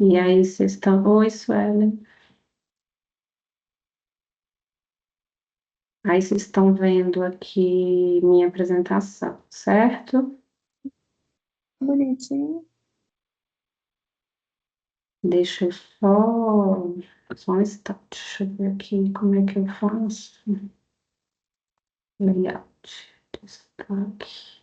E aí, vocês estão. Oi, Suelen. Aí, vocês estão vendo aqui minha apresentação, certo? Bonitinho. Deixa eu só um instante. Deixa eu ver aqui como é que eu faço. Layout. Destaque.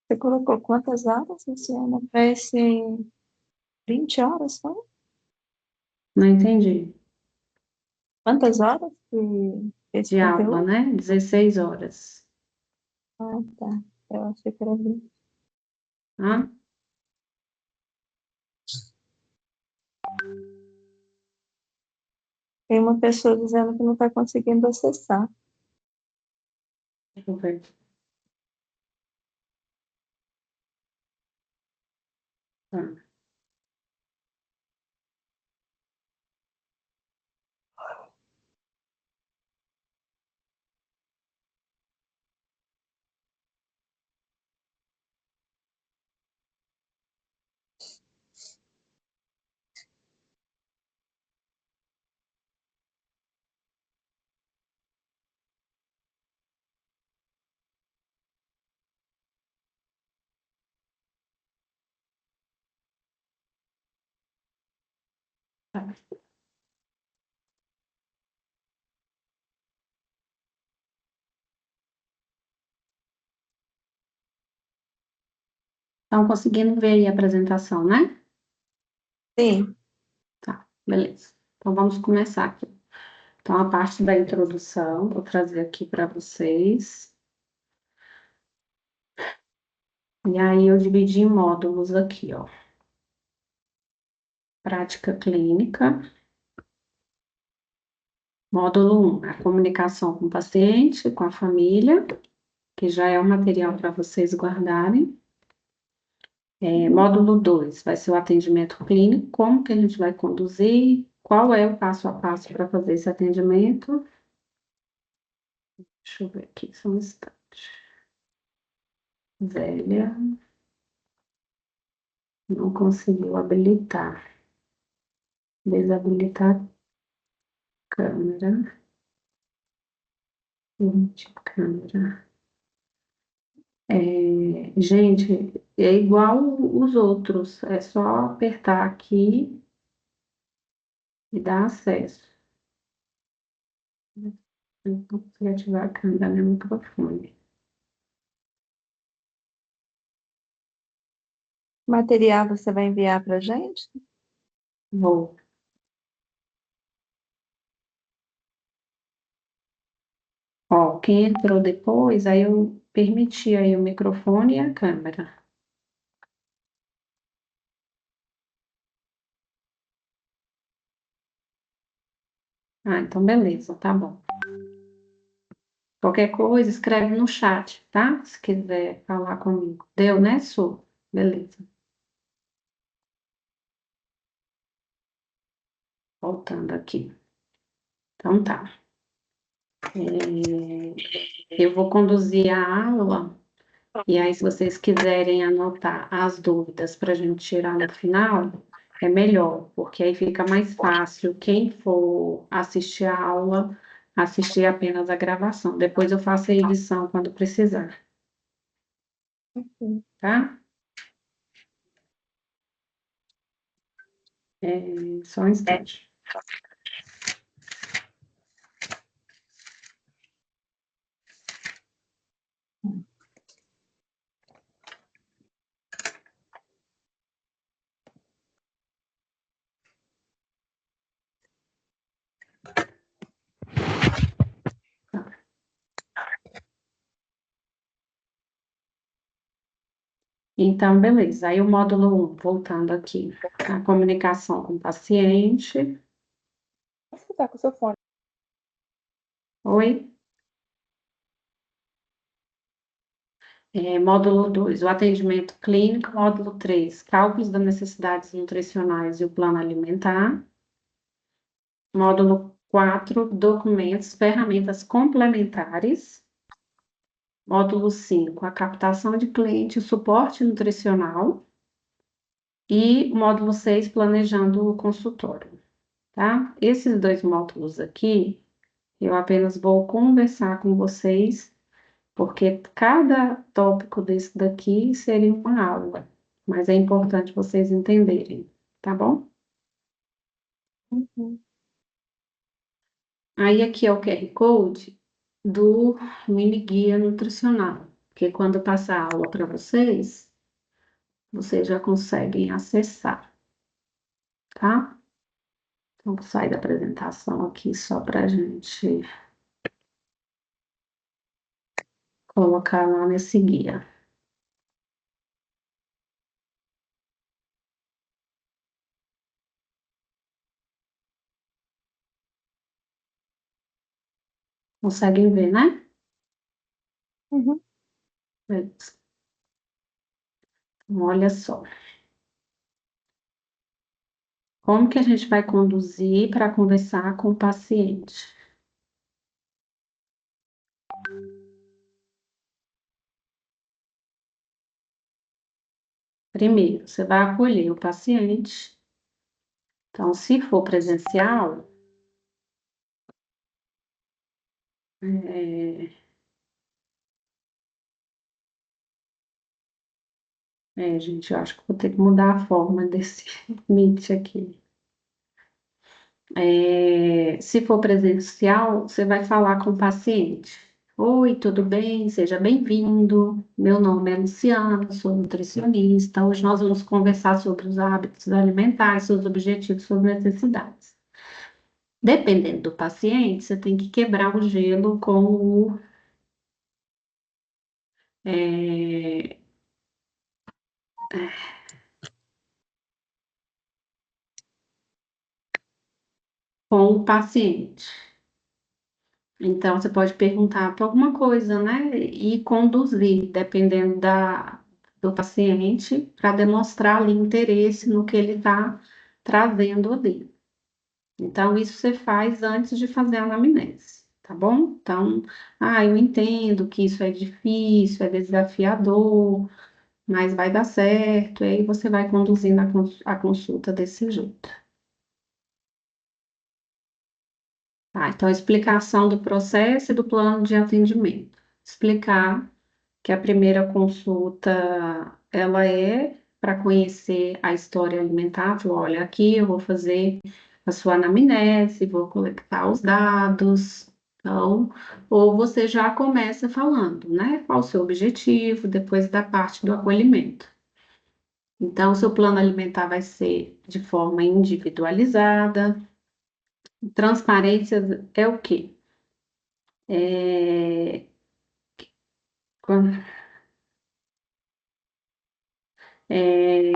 Você colocou quantas horas, Luciana? Parece 20 horas, foi? Não entendi. Quantas horas que esse De aula, conteúdo? né? 16 horas. Ah, tá. Eu achei que era 20. Ah, Tem uma pessoa dizendo que não está conseguindo acessar. deixa eu ver. Tá. Estão conseguindo ver aí a apresentação, né? Sim. Tá, beleza. Então, vamos começar aqui. Então, a parte da introdução, vou trazer aqui para vocês. E aí, eu dividi em módulos aqui, ó. Prática clínica. Módulo 1, a comunicação com o paciente, com a família, que já é o material para vocês guardarem. Módulo 2 vai ser o atendimento clínico, como que a gente vai conduzir, qual é o passo a passo para fazer esse atendimento. Deixa eu ver aqui, só um instante. Zélia, não conseguiu habilitar. Desabilitar a câmera. Permitir câmera. Gente, é igual os outros, é só apertar aqui e dar acesso. Eu não consigo ativar a câmera no microfone. Material você vai enviar para a gente? Vou. Ó, quem entrou depois, aí eu permiti aí o microfone e a câmera. Ah, então beleza, tá bom. Qualquer coisa, escreve no chat, tá? Se quiser falar comigo. Deu, né, Su? Beleza. Voltando aqui. Então tá. Eu vou conduzir a aula, e aí, se vocês quiserem anotar as dúvidas para a gente tirar no final, é melhor, porque aí fica mais fácil quem for assistir a aula, assistir apenas a gravação. Depois eu faço a edição quando precisar, tá? Só um instante. Então, beleza. Aí o módulo 1, voltando aqui, a comunicação com o paciente. Você está com o seu fone? Oi? Módulo 2, o atendimento clínico. Módulo 3, cálculos das necessidades nutricionais e o plano alimentar. Módulo 4, documentos, ferramentas complementares. Módulo 5, a captação de cliente, suporte nutricional. E módulo 6, planejando o consultório, tá? Esses dois módulos aqui, eu apenas vou conversar com vocês, porque cada tópico desse daqui seria uma aula, mas é importante vocês entenderem, tá bom? Uhum. Aí aqui é o QR Code do mini guia nutricional, porque quando eu passar a aula para vocês já conseguem acessar, tá? Então, sai da apresentação aqui só para a gente colocar lá nesse guia. Conseguem ver, né? Uhum. Então, olha só. Como que a gente vai conduzir para conversar com o paciente? Primeiro, você vai acolher o paciente. Então, se for presencial, é, gente, eu acho que vou ter que mudar a forma desse Meet aqui. Se for presencial, você vai falar com o paciente. Oi, tudo bem? Seja bem-vindo. Meu nome é Luciana, sou nutricionista. Hoje nós vamos conversar sobre os hábitos alimentares, seus objetivos, suas necessidades. Dependendo do paciente, você tem que quebrar o gelo é, com o paciente. Então, você pode perguntar para alguma coisa, né? E conduzir, dependendo do paciente, para demonstrar ali interesse no que ele está trazendo ali. Então, isso você faz antes de fazer a anamnese, tá bom? Então, eu entendo que isso é difícil, é desafiador, mas vai dar certo. E aí você vai conduzindo a consulta desse jeito. Tá, então, a explicação do processo e do plano de atendimento. Explicar que a primeira consulta, ela é para conhecer a história alimentar. Falar, olha, aqui eu vou fazer a sua anamnese, vou coletar os dados. Então, ou você já começa falando, né? Qual o seu objetivo, depois da parte do acolhimento. Então, o seu plano alimentar vai ser de forma individualizada. Transparência é o quê? É, é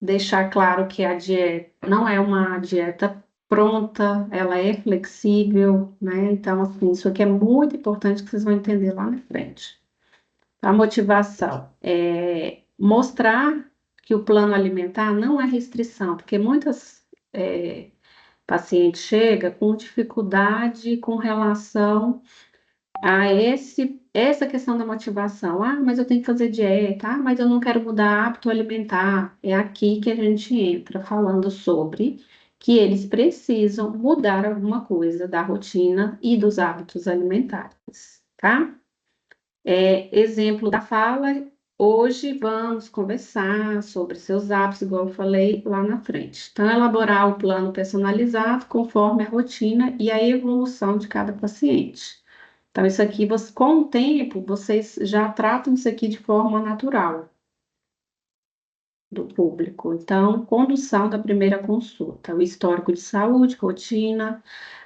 deixar claro que a dieta não é uma dieta pronta, ela é flexível, né? Então, assim, isso aqui é muito importante que vocês vão entender lá na frente. A motivação é mostrar que o plano alimentar não é restrição, porque muitas pacientes chegam com dificuldade com relação essa questão da motivação. Mas eu tenho que fazer dieta. Mas eu não quero mudar hábito alimentar. É aqui que a gente entra falando sobre que eles precisam mudar alguma coisa da rotina e dos hábitos alimentares, tá? Exemplo da fala, hoje vamos conversar sobre seus hábitos, igual eu falei lá na frente. Então, elaborar o plano personalizado conforme a rotina e a evolução de cada paciente. Então, isso aqui, com o tempo, vocês já tratam isso aqui de forma natural do público. Então, condução da primeira consulta, o histórico de saúde, rotina,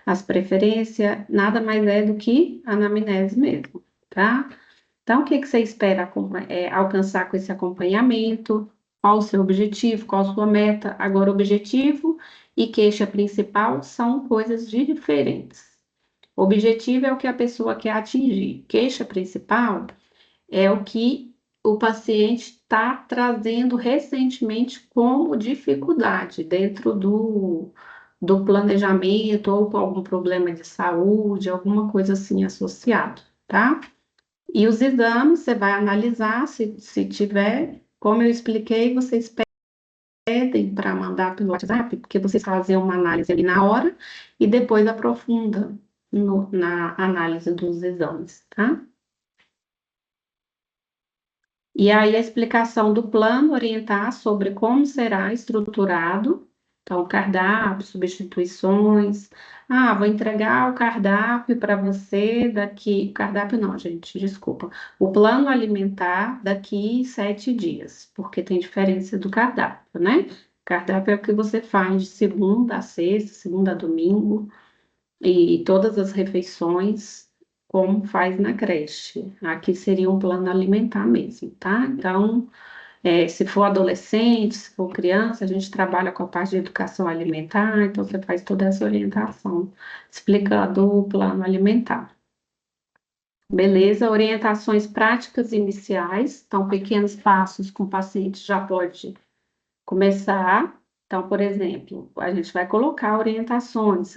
as preferências, nada mais é do que anamnese mesmo, tá? Então, o que que você espera alcançar com esse acompanhamento? Qual o seu objetivo? Qual a sua meta? Agora, objetivo e queixa principal são coisas diferentes. Objetivo é o que a pessoa quer atingir. Queixa principal é o que o paciente está trazendo recentemente como dificuldade dentro do planejamento ou com algum problema de saúde, alguma coisa assim associado, tá? E os exames você vai analisar se tiver, como eu expliquei, vocês pedem para mandar pelo WhatsApp, porque vocês fazem uma análise ali na hora e depois aprofunda na análise dos exames, tá? E aí a explicação do plano orientar sobre como será estruturado, então cardápio, substituições. Ah, vou entregar o cardápio para você daqui. Cardápio não, gente, desculpa. O plano alimentar daqui 7 dias, porque tem diferença do cardápio, né? Cardápio é o que você faz de segunda a sexta, segunda a domingo e todas as refeições, como faz na creche. Aqui seria um plano alimentar mesmo, tá? Então, se for adolescente, se for criança, a gente trabalha com a parte de educação alimentar, então você faz toda essa orientação, explicando o plano alimentar. Beleza? Orientações práticas iniciais, então, pequenos passos com o paciente já pode começar. Então, por exemplo, a gente vai colocar orientações.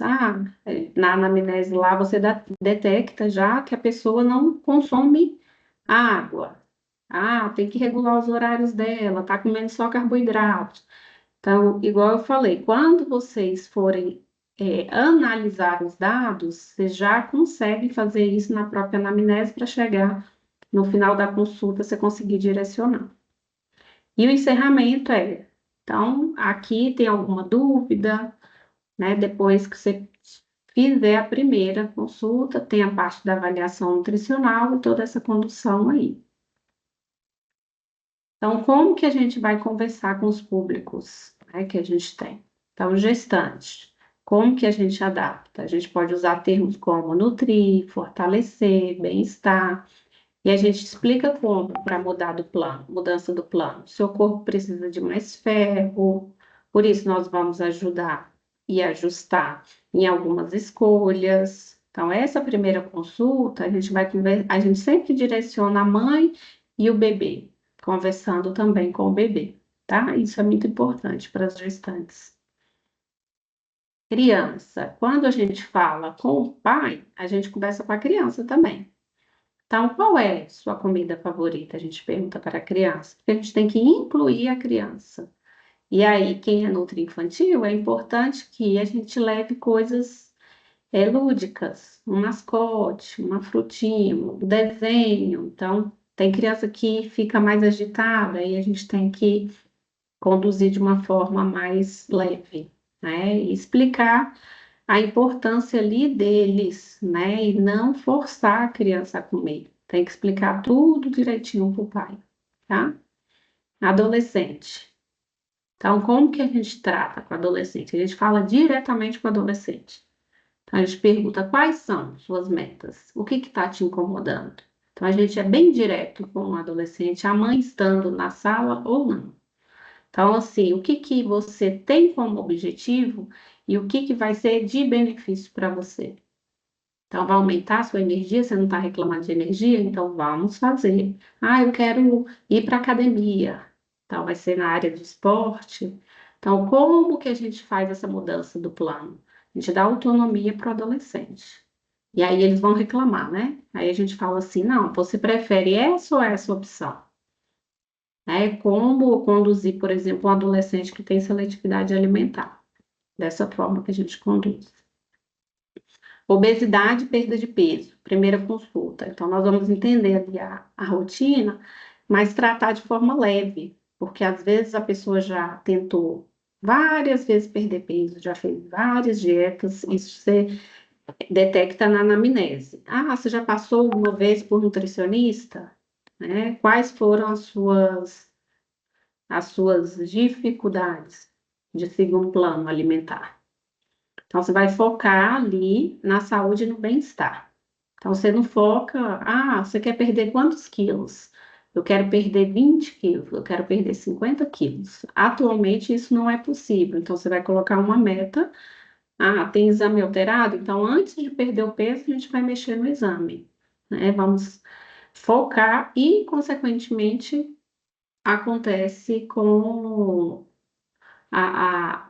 Na anamnese lá você detecta já que a pessoa não consome água. Tem que regular os horários dela, tá comendo só carboidrato. Então, igual eu falei, quando vocês forem analisar os dados, vocês já conseguem fazer isso na própria anamnese para chegar no final da consulta, você conseguir direcionar. E o encerramento então, aqui tem alguma dúvida, né? Depois que você fizer a primeira consulta, tem a parte da avaliação nutricional e toda essa condução aí. Então, como que a gente vai conversar com os públicos, né, que a gente tem? Então, gestante, como que a gente adapta? A gente pode usar termos como nutrir, fortalecer, bem-estar. E a gente explica como para mudar do plano, mudança do plano. Seu corpo precisa de mais ferro, por isso nós vamos ajudar e ajustar em algumas escolhas. Então, essa primeira consulta, a gente sempre direciona a mãe e o bebê, conversando também com o bebê, tá? Isso é muito importante para as gestantes. Criança, quando a gente fala com o pai, a gente conversa com a criança também. Então, qual é sua comida favorita? A gente pergunta para a criança, porque a gente tem que incluir a criança. E aí, quem é infantil, é importante que a gente leve coisas lúdicas, um mascote, uma frutinha, um desenho. Então, tem criança que fica mais agitada e a gente tem que conduzir de uma forma mais leve, né? E explicar a importância ali deles, né? E não forçar a criança a comer. Tem que explicar tudo direitinho para o pai, tá? Adolescente. Então, como que a gente trata com o adolescente? A gente fala diretamente com o adolescente. Então, a gente pergunta quais são suas metas, o que está te incomodando. Então, a gente é bem direto com o adolescente, a mãe estando na sala ou não. Então, assim, o que que você tem como objetivo e o que que vai ser de benefício para você? Então, vai aumentar a sua energia, você não está reclamando de energia? Então, vamos fazer. Eu quero ir para academia. Então, vai ser na área de esporte. Então, como que a gente faz essa mudança do plano? A gente dá autonomia para o adolescente. E aí eles vão reclamar, né? Aí a gente fala assim, não, você prefere essa ou essa opção? Como conduzir, por exemplo, um adolescente que tem seletividade alimentar. Dessa forma que a gente conduz. Obesidade e perda de peso, primeira consulta. Então, nós vamos entender ali a rotina, mas tratar de forma leve, porque às vezes a pessoa já tentou várias vezes perder peso, já fez várias dietas, isso você detecta na anamnese. Você já passou uma vez por nutricionista? Né? Quais foram as suas dificuldades de seguir um plano alimentar? Então, você vai focar ali na saúde e no bem-estar. Então, você não foca, você quer perder quantos quilos? Eu quero perder 20 quilos, eu quero perder 50 quilos. Atualmente, isso não é possível. Então, você vai colocar uma meta. Tem exame alterado? Então, antes de perder o peso, a gente vai mexer no exame, né? Vamos focar e, consequentemente, acontece com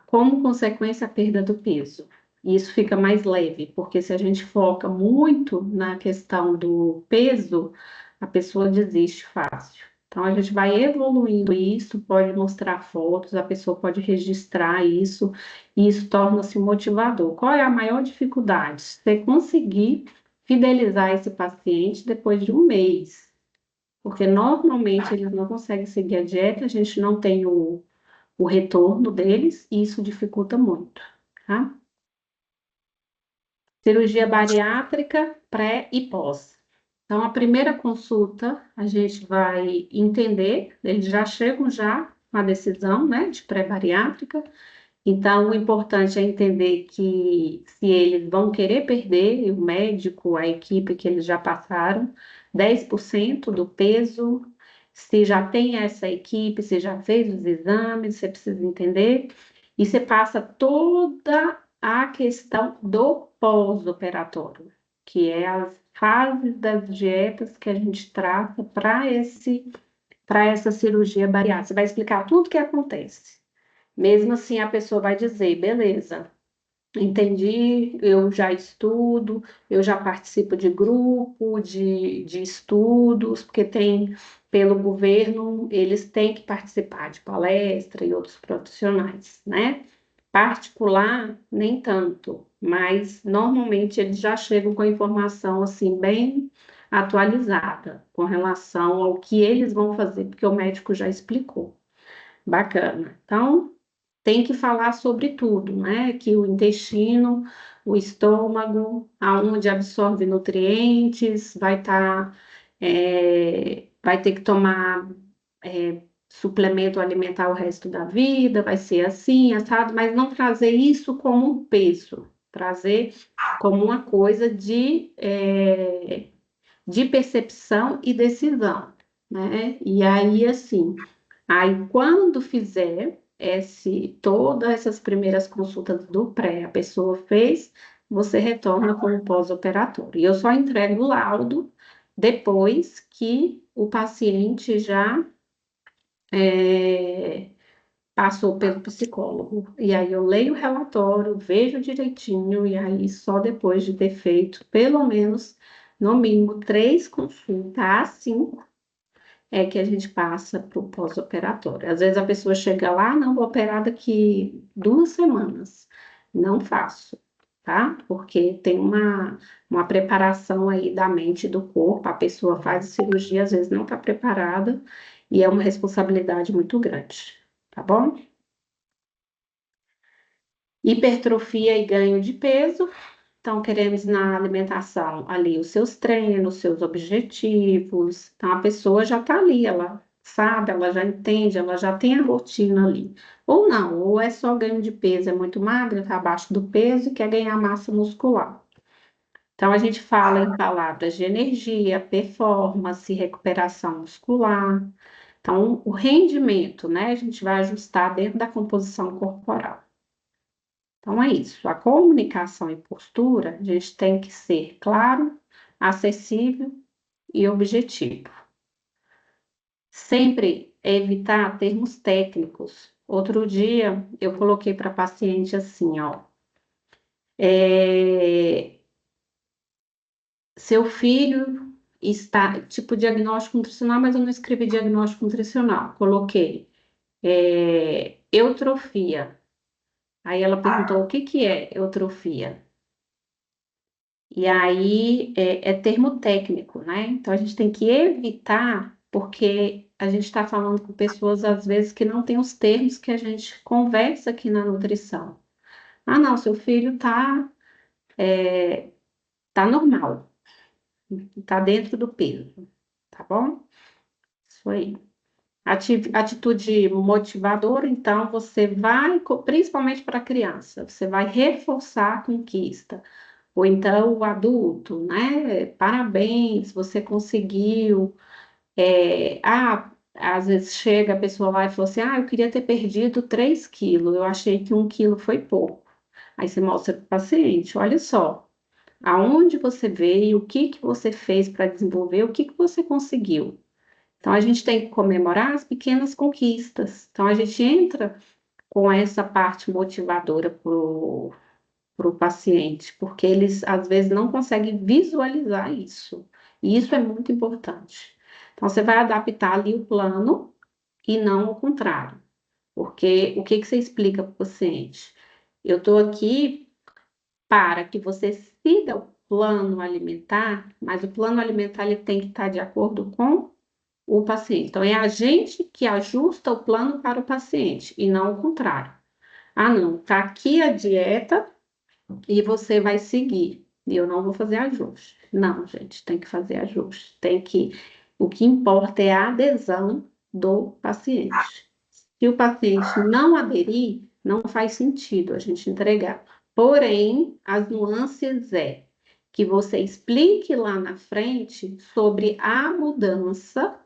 como consequência a perda do peso. E isso fica mais leve, porque se a gente foca muito na questão do peso, a pessoa desiste fácil. Então, a gente vai evoluindo isso, pode mostrar fotos, a pessoa pode registrar isso, e isso torna-se motivador. Qual é a maior dificuldade? Você conseguir fidelizar esse paciente depois de um mês, porque normalmente eles não conseguem seguir a dieta, a gente não tem o retorno deles, e isso dificulta muito, tá? Cirurgia bariátrica, pré e pós. Então, a primeira consulta, a gente vai entender, eles já chegam já com a decisão, né, de pré-bariátrica. Então, o importante é entender que se eles vão querer perder, o médico, a equipe que eles já passaram, 10% do peso, se já tem essa equipe, se já fez os exames, você precisa entender. E você passa toda a questão do pós-operatório, que é as fases das dietas que a gente trata para essa cirurgia bariátrica. Você vai explicar tudo o que acontece. Mesmo assim, a pessoa vai dizer, beleza, entendi, eu já estudo, eu já participo de grupo, de estudos, porque tem, pelo governo, eles têm que participar de palestra e outros profissionais, né? Particular, nem tanto, mas normalmente eles já chegam com a informação assim bem atualizada com relação ao que eles vão fazer, porque o médico já explicou. Bacana. Então, tem que falar sobre tudo, né? Que o intestino, o estômago, aonde absorve nutrientes, vai ter que tomar suplemento alimentar o resto da vida, vai ser assim, assado, mas não trazer isso como um peso, trazer como uma coisa de percepção e decisão, né? E aí, assim, aí quando fizer todas essas primeiras consultas do pré, a pessoa fez, você retorna com o pós-operatório. E eu só entrego o laudo depois que o paciente já é, passou pelo psicólogo. E aí eu leio o relatório, vejo direitinho, e aí só depois de ter feito pelo menos, no mínimo, 3 consultas, assim, é que a gente passa para o pós-operatório. Às vezes a pessoa chega lá, não, vou operar daqui 2 semanas. Não faço, tá? Porque tem uma preparação aí da mente e do corpo, a pessoa faz a cirurgia, às vezes não está preparada, e é uma responsabilidade muito grande, tá bom? Hipertrofia e ganho de peso. Então, queremos na alimentação ali os seus treinos, os seus objetivos. Então, a pessoa já está ali, ela sabe, ela já entende, ela já tem a rotina ali. Ou não, ou é só ganho de peso, é muito magra, está abaixo do peso e quer ganhar massa muscular. Então, a gente fala em palavras de energia, performance, recuperação muscular. Então, o rendimento, né? A gente vai ajustar dentro da composição corporal. Então é isso. A comunicação e postura, a gente tem que ser claro, acessível e objetivo. Sempre evitar termos técnicos. Outro dia eu coloquei para paciente assim, ó. Seu filho está, tipo, diagnóstico nutricional, mas eu não escrevi diagnóstico nutricional. Coloquei eutrofia. Aí ela perguntou o que que é eutrofia? E aí é termo técnico, né? Então a gente tem que evitar, porque a gente está falando com pessoas às vezes que não têm os termos que a gente conversa aqui na nutrição. Ah, não, seu filho tá normal, tá dentro do peso, tá bom? Isso aí. Atitude motivadora, então você vai, principalmente para criança, você vai reforçar a conquista. Ou então o adulto, né? Parabéns, você conseguiu. Às vezes chega a pessoa lá e fala assim: eu queria ter perdido 3 quilos, eu achei que 1 quilo foi pouco. Aí você mostra para o paciente: olha só, aonde você veio, o que que você fez para desenvolver, o que que você conseguiu. Então a gente tem que comemorar as pequenas conquistas. Então a gente entra com essa parte motivadora para o paciente, porque eles às vezes não conseguem visualizar isso, e isso é muito importante. Então, você vai adaptar ali o plano e não o contrário, porque o que que você explica para o paciente? Eu estou aqui para que você siga o plano alimentar, mas o plano alimentar ele tem que estar de acordo com o paciente. Então, é a gente que ajusta o plano para o paciente e não o contrário. Ah, não, tá aqui a dieta e você vai seguir. E eu não vou fazer ajuste. Não, gente, tem que fazer ajuste. Tem que. O que importa é a adesão do paciente. Se o paciente não aderir, não faz sentido a gente entregar. Porém, as nuances é que você explique lá na frente sobre a mudança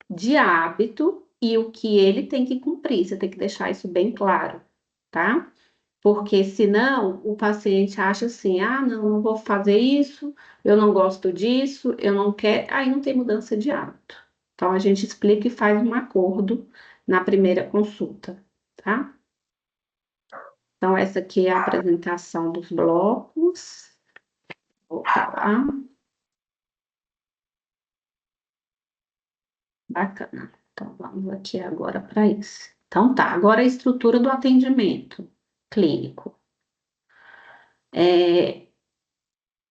de hábito e o que ele tem que cumprir. Você tem que deixar isso bem claro, tá? Porque senão o paciente acha assim: ah, não, não vou fazer isso, eu não gosto disso, eu não quero. Aí não tem mudança de hábito. Então a gente explica e faz um acordo na primeira consulta, tá? Então, essa aqui é a apresentação dos blocos. Vou lá. Bacana. Então, vamos aqui agora para isso. Então, tá. Agora a estrutura do atendimento clínico.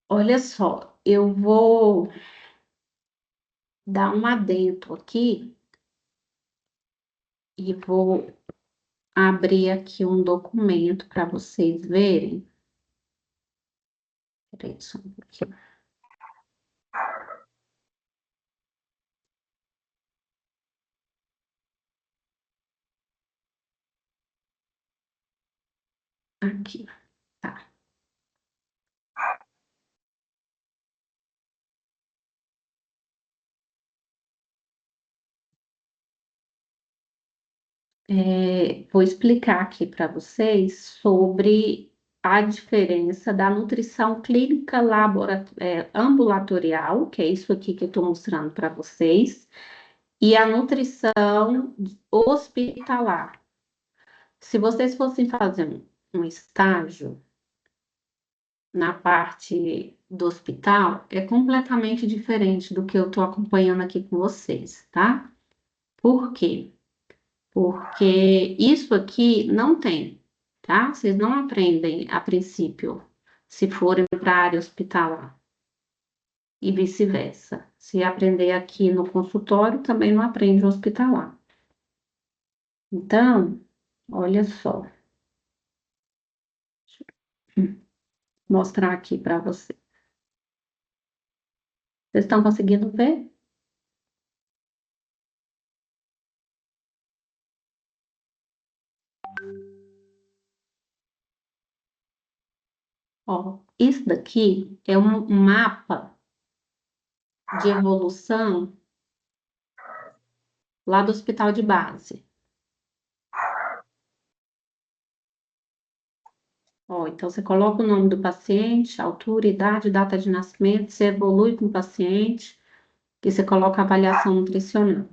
Olha só, eu vou dar um adendo aqui e vou abrir aqui um documento para vocês verem. Peraí, só um pouquinho. Aqui, tá. Vou explicar aqui para vocês sobre a diferença da nutrição clínica ambulatorial, que é isso aqui que eu estou mostrando para vocês, e a nutrição hospitalar. Se vocês fossem fazer um estágio na parte do hospital, é completamente diferente do que eu estou acompanhando aqui com vocês, tá? Por quê? Porque isso aqui não tem, tá? Vocês não aprendem a princípio, se forem para a área hospitalar e vice-versa. Se aprender aqui no consultório, também não aprende no hospitalar. Então, olha só, deixa eu mostrar aqui para vocês. Vocês estão conseguindo ver? Ó, isso daqui é um mapa de evolução lá do hospital de base. Ó, então você coloca o nome do paciente, altura, idade, data de nascimento, você evolui com o paciente e você coloca a avaliação nutricional.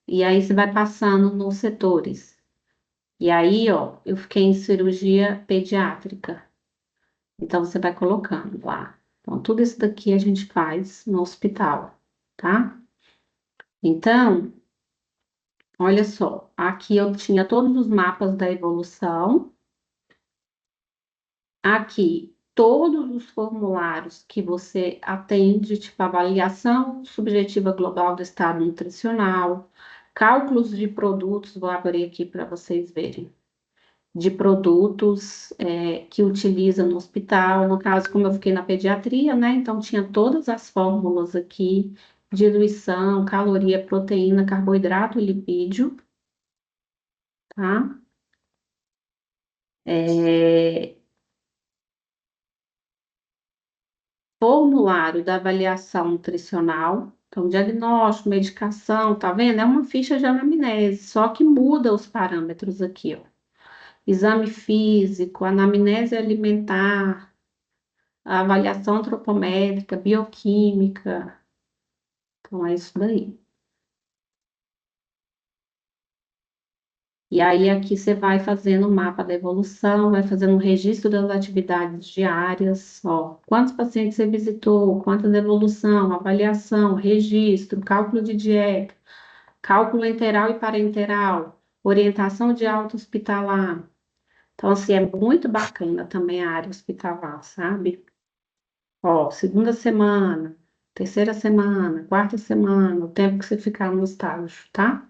E aí você vai passando nos setores. E aí, ó, eu fiquei em cirurgia pediátrica. Então você vai colocando lá. Então, tudo isso daqui a gente faz no hospital, tá? Então, olha só, aqui eu tinha todos os mapas da evolução. Aqui, todos os formulários que você atende, tipo avaliação subjetiva global do estado nutricional, cálculos de produtos, vou abrir aqui para vocês verem, de produtos que utiliza no hospital. No caso, como eu fiquei na pediatria, né? Então, tinha todas as fórmulas aqui, diluição, caloria, proteína, carboidrato e lipídio, tá? É, formulário da avaliação nutricional, então diagnóstico, medicação, tá vendo? É uma ficha de anamnese, só que muda os parâmetros aqui, ó. Exame físico, anamnese alimentar, a avaliação antropométrica, bioquímica, então é isso daí. E aí aqui você vai fazendo o mapa da evolução, vai fazendo um registro das atividades diárias, ó, quantos pacientes você visitou, quantas evolução, avaliação, registro, cálculo de dieta, cálculo enteral e parenteral, orientação de alta hospitalar. Então, assim, é muito bacana também a área hospitalar, sabe? Ó, segunda semana, terceira semana, quarta semana, o tempo que você ficar no estágio, tá?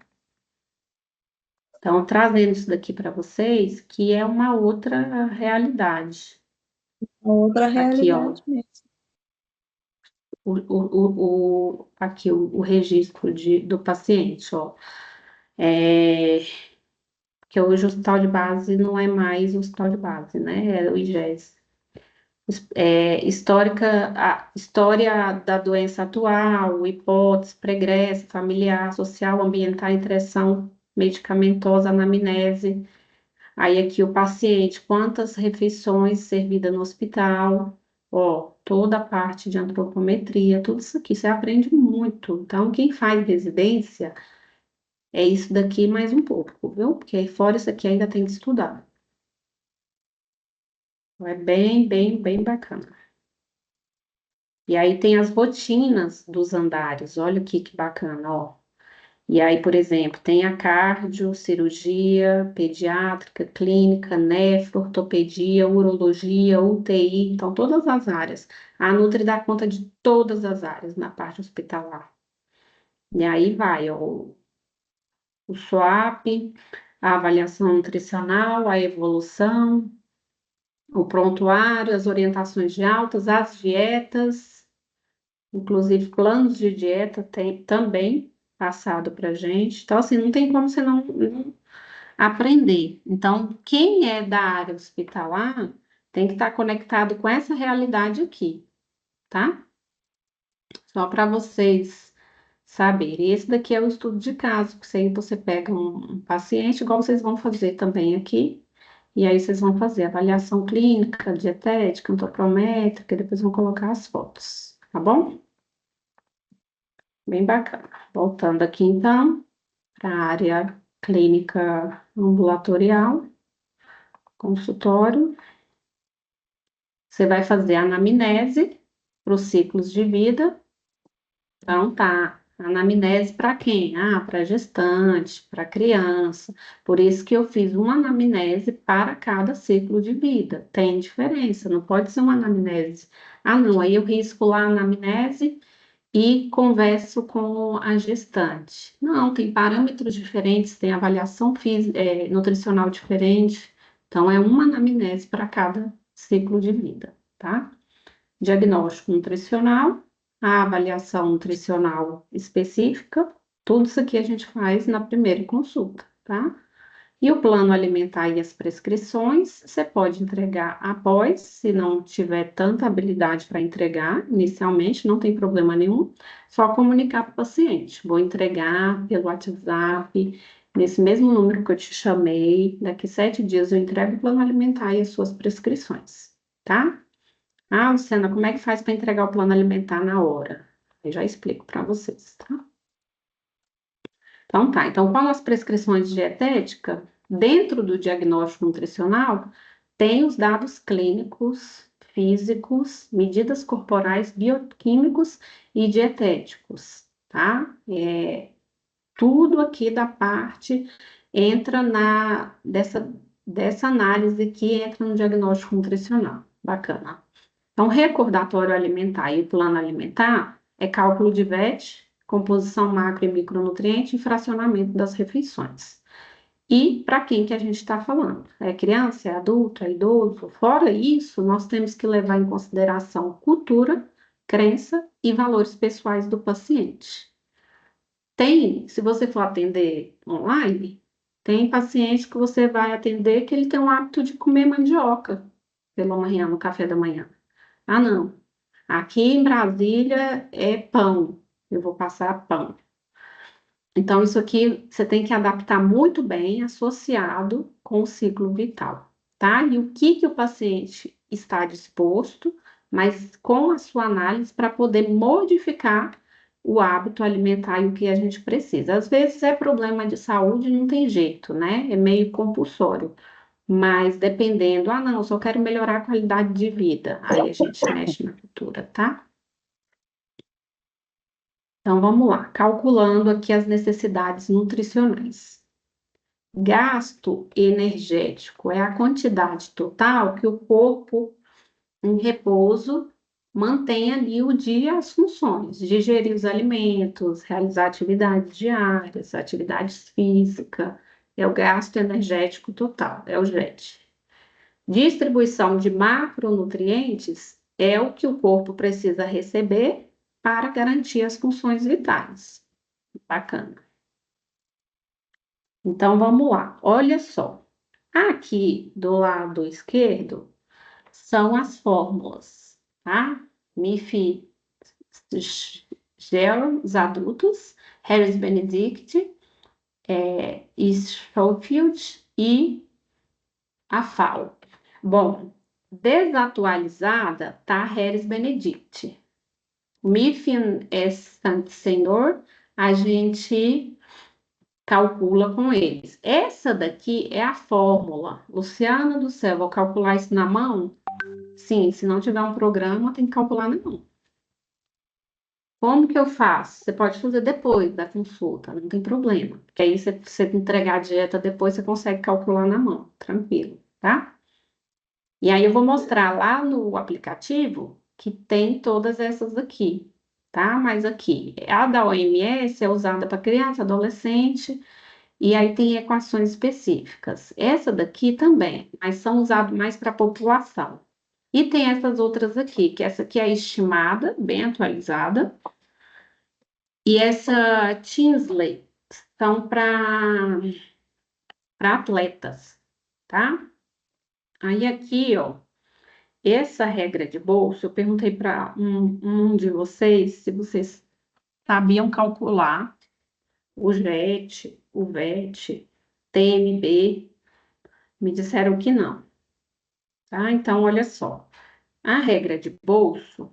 Então, trazendo isso daqui para vocês, que é uma outra realidade. Outra Aqui, ó, realidade mesmo. aqui o registro do paciente, ó. É, que hoje o hospital de base não é mais o hospital de base, né? É o IGES. A história da doença atual, hipótese, pregressa, familiar, social, ambiental, interação medicamentosa, anamnese. Aí aqui o paciente, quantas refeições servidas no hospital, ó, toda a parte de antropometria, tudo isso aqui, você aprende muito. Então, quem faz residência, é isso daqui mais um pouco, viu? Porque fora isso aqui ainda tem que estudar. Então, é bem bacana. E aí tem as rotinas dos andares, olha aqui que bacana, ó. E aí, por exemplo, tem a cardio, cirurgia, pediátrica, clínica, nefro, ortopedia, urologia, UTI, então todas as áreas. A Nutri dá conta de todas as áreas na parte hospitalar. E aí vai, ó, o SWAP, a avaliação nutricional, a evolução, o prontuário, as orientações de altas, as dietas, inclusive planos de dieta tem também passado para gente. Então, assim, não tem como você não aprender. Então, quem é da área hospitalar tem que estar conectado com essa realidade aqui, tá? Só para vocês saberem. Esse daqui é o estudo de caso, que aí você pega um paciente, igual vocês vão fazer também aqui, e aí vocês vão fazer avaliação clínica, dietética, antropométrica, e depois vão colocar as fotos, tá bom? Bem bacana. Voltando aqui então para a área clínica ambulatorial, consultório. Você vai fazer a anamnese para os ciclos de vida. Então, tá. Anamnese para quem? Ah, para gestante, para criança. Por isso que eu fiz uma anamnese para cada ciclo de vida. Tem diferença, não pode ser uma anamnese. Ah, não, aí eu risco lá a anamnese e converso com a gestante. Não, tem parâmetros diferentes, tem avaliação nutricional diferente. Então, é uma anamnese para cada ciclo de vida, tá? Diagnóstico nutricional, a avaliação nutricional específica, tudo isso aqui a gente faz na primeira consulta, tá? E o plano alimentar e as prescrições, você pode entregar após, se não tiver tanta habilidade para entregar inicialmente, não tem problema nenhum, só comunicar para o paciente. Vou entregar pelo WhatsApp, nesse mesmo número que eu te chamei, daqui 7 dias eu entrego o plano alimentar e as suas prescrições, tá? Ah, Luciana, como é que faz para entregar o plano alimentar na hora? Eu já explico para vocês, tá? Então tá, então com as prescrições de dietética, dentro do diagnóstico nutricional, tem os dados clínicos, físicos, medidas corporais, bioquímicos e dietéticos, tá? Tudo aqui da parte entra dessa análise que entra no diagnóstico nutricional. Bacana. Então, recordatório alimentar e o plano alimentar é cálculo de VET, composição macro e micronutriente e fracionamento das refeições. E para quem que a gente está falando? É criança, é adulto, é idoso? Fora isso, nós temos que levar em consideração cultura, crença e valores pessoais do paciente. Se você for atender online, tem paciente que você vai atender que ele tem o hábito de comer mandioca pela manhã, no café da manhã. Ah, não. Aqui em Brasília é pão. Eu vou passar pão. Então, isso aqui você tem que adaptar muito bem, associado com o ciclo vital, tá? E o que o paciente está disposto, mas com a sua análise para poder modificar o hábito alimentar e o que a gente precisa. Às vezes é problema de saúde, não tem jeito, né? É meio compulsório. Mas dependendo, não, eu só quero melhorar a qualidade de vida. Aí a gente mexe na cultura, tá? Então vamos lá, calculando aqui as necessidades nutricionais. Gasto energético é a quantidade total que o corpo em repouso mantém ali o dia as funções, digerir os alimentos, realizar atividades diárias, atividades físicas, é o gasto energético total, é o GET. Distribuição de macronutrientes é o que o corpo precisa receber para garantir as funções vitais. Bacana. Então vamos lá, olha só. Aqui do lado esquerdo são as fórmulas, tá? MIF Gel, os adultos, Harris Benedict, Schofield e a FAO. Bom, desatualizada tá Harris Benedict. MIF Senhor, a gente calcula com eles. Essa daqui é a fórmula. Luciana do céu, vou calcular isso na mão? Sim, se não tiver um programa, tem que calcular na mão. Como que eu faço? Você pode fazer depois da consulta, não tem problema. Porque aí você entregar a dieta depois, você consegue calcular na mão, tranquilo, tá? E aí eu vou mostrar lá no aplicativo que tem todas essas aqui, tá? Mas aqui, a da OMS é usada para criança, adolescente, e aí tem equações específicas. Essa daqui também, mas são usadas mais para a população. E tem essas outras aqui, que essa aqui é estimada, bem atualizada, e essa Tinsley são para atletas, tá? Aí aqui, ó, essa regra de bolso, eu perguntei para um de vocês se vocês sabiam calcular o JET, o VET, TMB, me disseram que não, tá? Então, olha só, a regra de bolso,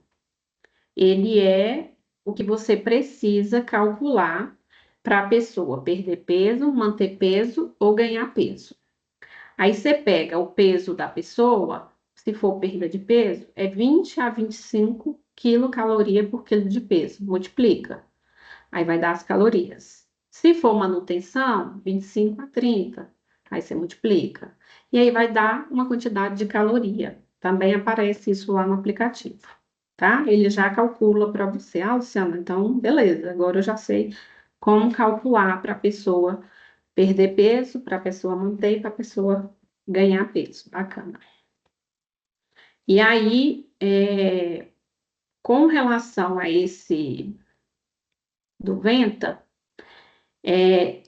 ele é o que você precisa calcular para a pessoa perder peso, manter peso ou ganhar peso. Aí você pega o peso da pessoa, se for perda de peso, é 20 a 25 quilocaloria por quilo de peso, multiplica. Aí vai dar as calorias. Se for manutenção, 25 a 30, aí você multiplica. E aí vai dar uma quantidade de caloria. Também aparece isso lá no aplicativo, tá? Ele já calcula para você. Ah, Luciana, então beleza, agora eu já sei como calcular para a pessoa perder peso, para a pessoa manter e para a pessoa ganhar peso. Bacana. E aí, com relação a esse do Venta, é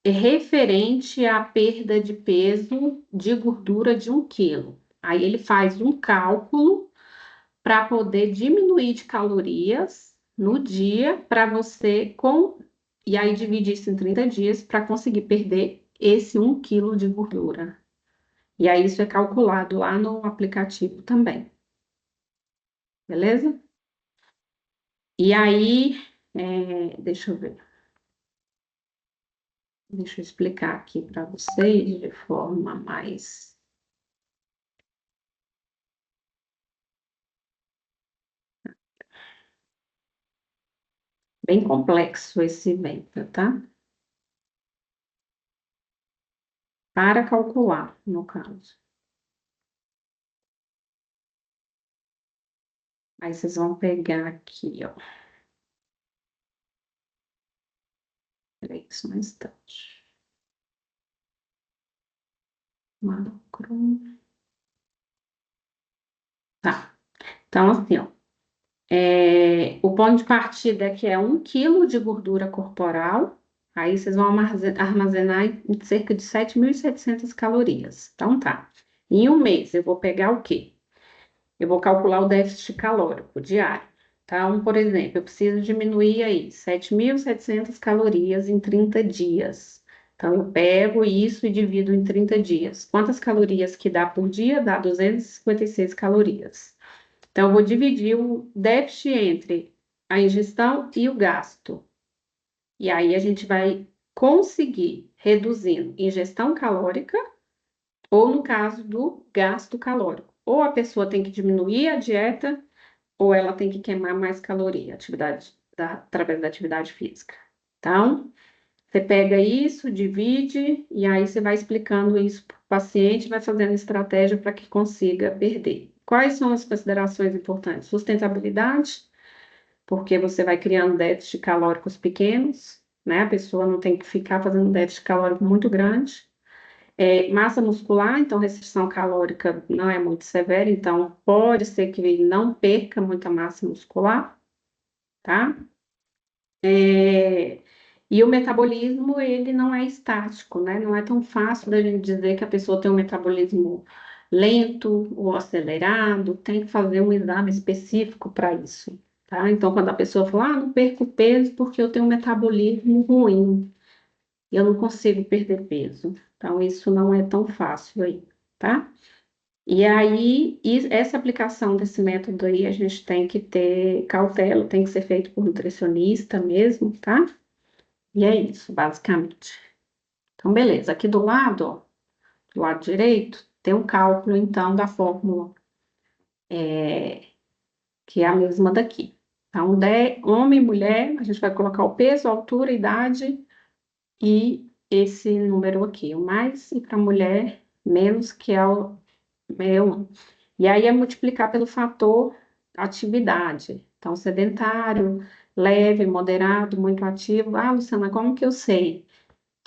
referente à perda de peso de gordura de 1 quilo. Aí ele faz um cálculo para poder diminuir de calorias no dia para você e aí dividir isso em 30 dias para conseguir perder esse 1 quilo de gordura. E aí isso é calculado lá no aplicativo também. Beleza? E aí, deixa eu ver. Deixa eu explicar aqui para vocês de forma mais. Bem complexo esse Venta, tá? Para calcular, no caso. Aí vocês vão pegar aqui, ó. Peraí, só um instante. Macro. Tá. Então, assim, ó. O ponto de partida aqui é 1 quilo de gordura corporal. Aí vocês vão armazenar em cerca de 7.700 calorias. Então, tá. Em um mês, eu vou pegar o quê? Eu vou calcular o déficit calórico diário. Então, por exemplo, eu preciso diminuir aí 7.700 calorias em 30 dias. Então, eu pego isso e divido em 30 dias. Quantas calorias que dá por dia? Dá 256 calorias. Então, eu vou dividir o déficit entre a ingestão e o gasto. E aí a gente vai conseguir reduzindo ingestão calórica ou no caso do gasto calórico. Ou a pessoa tem que diminuir a dieta ou ela tem que queimar mais caloria, através da atividade física. Então, você pega isso, divide e aí você vai explicando isso para o paciente, vai fazendo estratégia para que consiga perder. Quais são as considerações importantes? Sustentabilidade, porque você vai criando déficit calóricos pequenos, né? A pessoa não tem que ficar fazendo déficit calórico muito grande. Massa muscular, então restrição calórica não é muito severa, então pode ser que ele não perca muita massa muscular, tá? E o metabolismo, ele não é estático, né? Não é tão fácil da gente dizer que a pessoa tem um metabolismo lento ou acelerado, tem que fazer um exame específico para isso, tá? Então, quando a pessoa fala, não perco peso porque eu tenho um metabolismo ruim, eu não consigo perder peso. Então, isso não é tão fácil aí, tá? E aí, essa aplicação desse método aí, a gente tem que ter cautela, tem que ser feito por nutricionista mesmo, tá? E é isso, basicamente. Então, beleza. Aqui do lado, ó, do lado direito, tem o cálculo, então, da fórmula, que é a mesma daqui. Então, homem e mulher, a gente vai colocar o peso, a altura, a idade e esse número aqui, o mais, e para mulher, menos, que é o meu. E aí é multiplicar pelo fator atividade. Então, sedentário, leve, moderado, muito ativo. Ah, Luciana, como que eu sei?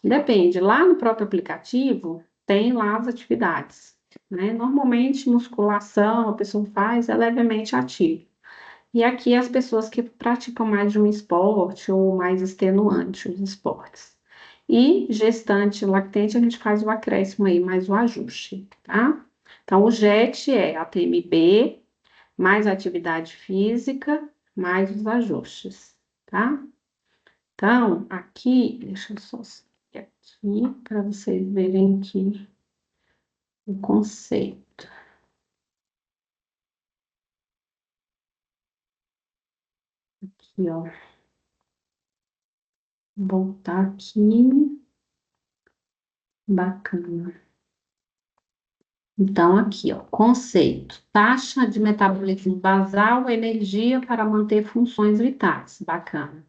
Depende. Lá no próprio aplicativo, tem lá as atividades, né? Normalmente, musculação, a pessoa faz, é levemente ativo. E aqui as pessoas que praticam mais de um esporte ou mais extenuante os esportes. E gestante, lactente, a gente faz o acréscimo aí, mais o ajuste, tá? Então, o JET é a TMB, mais atividade física, mais os ajustes, tá? Então, aqui, deixa eu só seguir aqui para vocês verem aqui o conceito. Aqui, ó. Vou voltar aqui. Bacana. Então, aqui, ó, conceito. Taxa de metabolismo basal, energia para manter funções vitais. Bacana.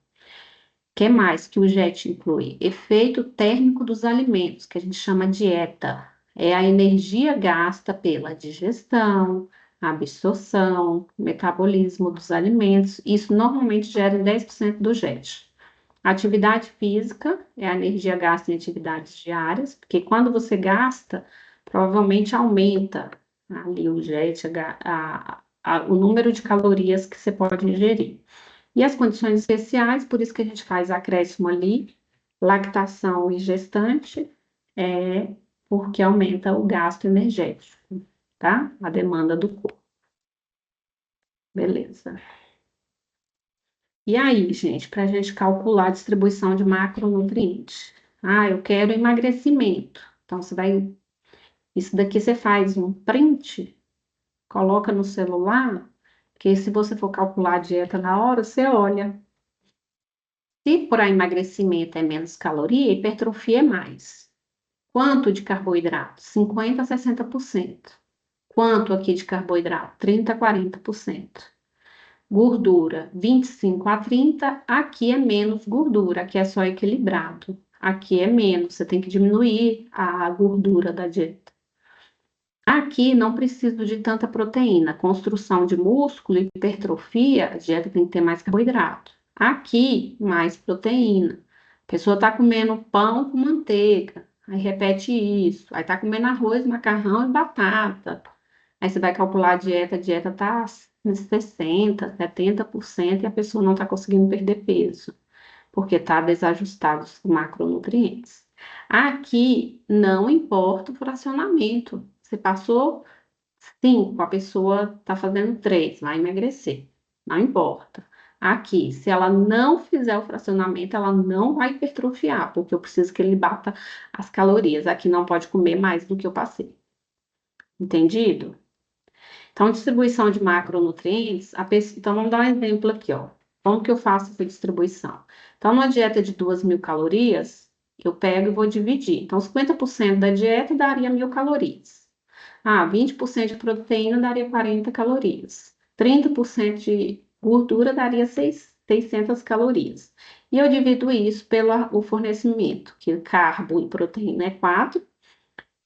Que mais que o JET inclui? Efeito térmico dos alimentos, que a gente chama dieta. É a energia gasta pela digestão, absorção, metabolismo dos alimentos. Isso normalmente gera 10% do JET. Atividade física é a energia gasta em atividades diárias, porque quando você gasta, provavelmente aumenta ali o JET, o número de calorias que você pode ingerir. E as condições especiais, por isso que a gente faz acréscimo ali, lactação e gestante, porque aumenta o gasto energético, tá? A demanda do corpo. Beleza. E aí, gente, para a gente calcular a distribuição de macronutrientes? Ah, eu quero emagrecimento. Então, isso daqui você faz um print, coloca no celular, que se você for calcular a dieta na hora, você olha. Se para emagrecimento é menos caloria, hipertrofia é mais. Quanto de carboidrato? 50 a 60%. Quanto aqui de carboidrato? 30 a 40%. Gordura, 25 a 30, aqui é menos gordura, aqui é só equilibrado. Aqui é menos, você tem que diminuir a gordura da dieta. Aqui não preciso de tanta proteína. Construção de músculo, hipertrofia, a dieta tem que ter mais carboidrato. Aqui, mais proteína. A pessoa está comendo pão com manteiga, aí repete isso. Aí está comendo arroz, macarrão e batata. Aí você vai calcular a dieta está em 60, 70% e a pessoa não está conseguindo perder peso, porque está desajustado os macronutrientes. Aqui não importa o fracionamento. Você passou 5, a pessoa está fazendo 3, vai emagrecer. Não importa. Aqui, se ela não fizer o fracionamento, ela não vai hipertrofiar, porque eu preciso que ele bata as calorias. Aqui não pode comer mais do que eu passei. Entendido? Então, distribuição de macronutrientes, então vamos dar um exemplo aqui, ó. Como que eu faço essa distribuição? Então, numa dieta de 2.000 calorias, eu pego e vou dividir. Então, 50% da dieta daria 1.000 calorias. 20% de proteína daria 40 calorias. 30% de gordura daria 600 calorias. E eu divido isso pelo fornecimento, que carbo e proteína é 4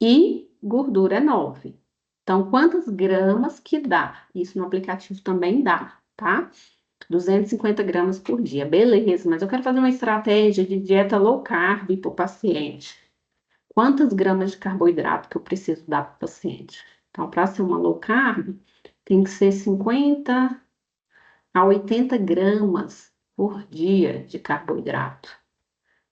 e gordura é 9. Então, quantas gramas que dá? Isso no aplicativo também dá, tá? 250 gramas por dia, beleza, mas eu quero fazer uma estratégia de dieta low carb para o paciente. Quantas gramas de carboidrato que eu preciso dar para o paciente? Então, para ser uma low carb, tem que ser 50 a 80 gramas por dia de carboidrato.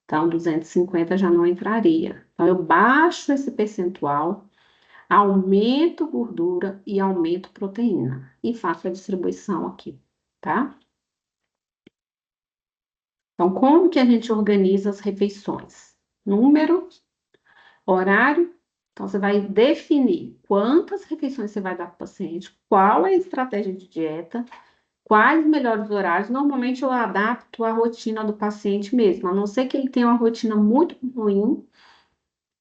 Então, 250 já não entraria. Então, eu baixo esse percentual, aumento gordura e aumento proteína. E faço a distribuição aqui, tá? Então, como que a gente organiza as refeições? Número, horário. Então, você vai definir quantas refeições você vai dar para o paciente, qual é a estratégia de dieta, quais os melhores horários. Normalmente, eu adapto a rotina do paciente mesmo, a não ser que ele tenha uma rotina muito ruim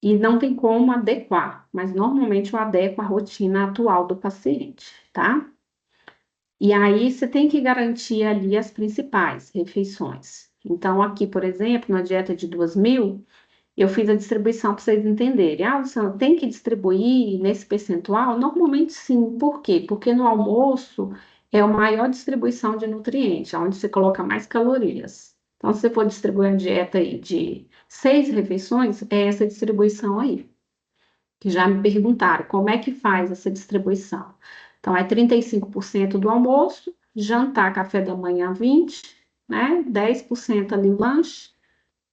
e não tem como adequar, mas normalmente eu adequo a rotina atual do paciente, tá? E aí, você tem que garantir ali as principais refeições. Então, aqui, por exemplo, na dieta de 2.000, eu fiz a distribuição para vocês entenderem. Você tem que distribuir nesse percentual? Normalmente sim. Por quê? Porque no almoço é a maior distribuição de nutrientes, onde você coloca mais calorias. Então, se você for distribuir a dieta aí de 6 refeições, é essa distribuição aí. Que já me perguntaram como é que faz essa distribuição. Então, é 35% do almoço, jantar, café da manhã 20%, né? 10% ali lanche,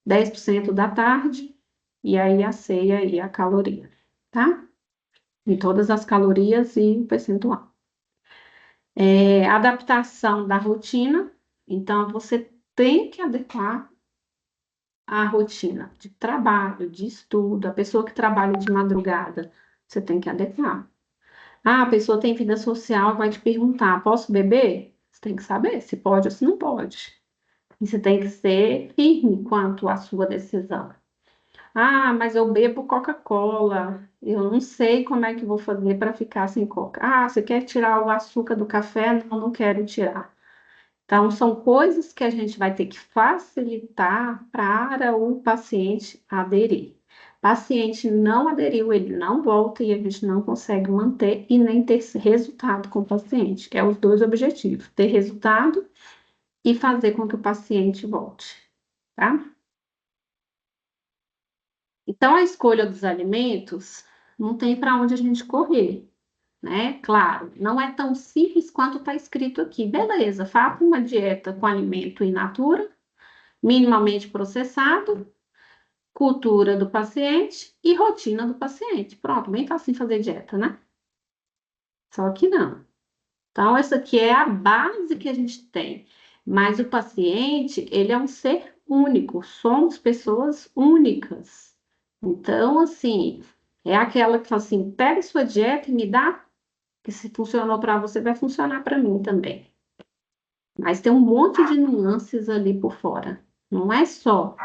10% da tarde, e aí a ceia e a caloria, tá? Em todas as calorias e o percentual. Adaptação da rotina, então você tem que adequar a rotina de trabalho, de estudo, a pessoa que trabalha de madrugada, você tem que adequar. A pessoa tem vida social, vai te perguntar, posso beber? Você tem que saber se pode ou se não pode. E você tem que ser firme quanto à sua decisão. Mas eu bebo Coca-Cola. Eu não sei como é que vou fazer para ficar sem Coca. Você quer tirar o açúcar do café? Não, não quero tirar. Então, são coisas que a gente vai ter que facilitar para o paciente aderir. Paciente não aderiu, ele não volta e a gente não consegue manter e nem ter resultado com o paciente. É os dois objetivos: ter resultado e fazer com que o paciente volte, tá? Então, a escolha dos alimentos não tem para onde a gente correr, né? Claro, não é tão simples quanto está escrito aqui. Beleza, faça uma dieta com alimento in natura, minimamente processado, cultura do paciente e rotina do paciente. Pronto, bem fácil fazer dieta, né? Só que não. Então, essa aqui é a base que a gente tem. Mas o paciente, ele é um ser único, somos pessoas únicas. Então, assim, é aquela que fala assim: pega sua dieta e me dá, que se funcionou para você, vai funcionar para mim também. Mas tem um monte de nuances ali por fora. Não é só,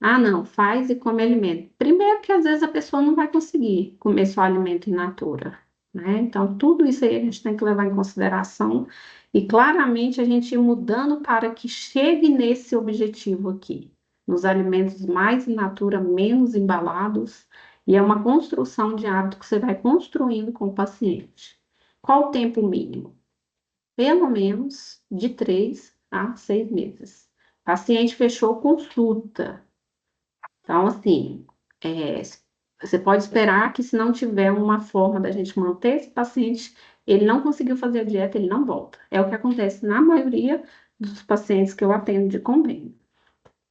não, faz e come alimento. Primeiro que às vezes a pessoa não vai conseguir comer só alimento in natura, né? Então, tudo isso aí a gente tem que levar em consideração e claramente a gente ir mudando para que chegue nesse objetivo aqui, nos alimentos mais in natura, menos embalados, e é uma construção de hábito que você vai construindo com o paciente. Qual o tempo mínimo? Pelo menos de 3 a 6 meses. Paciente fechou consulta. Então, assim, é, você pode esperar que se não tiver uma forma da gente manter esse paciente, ele não conseguiu fazer a dieta, ele não volta. É o que acontece na maioria dos pacientes que eu atendo de convênio,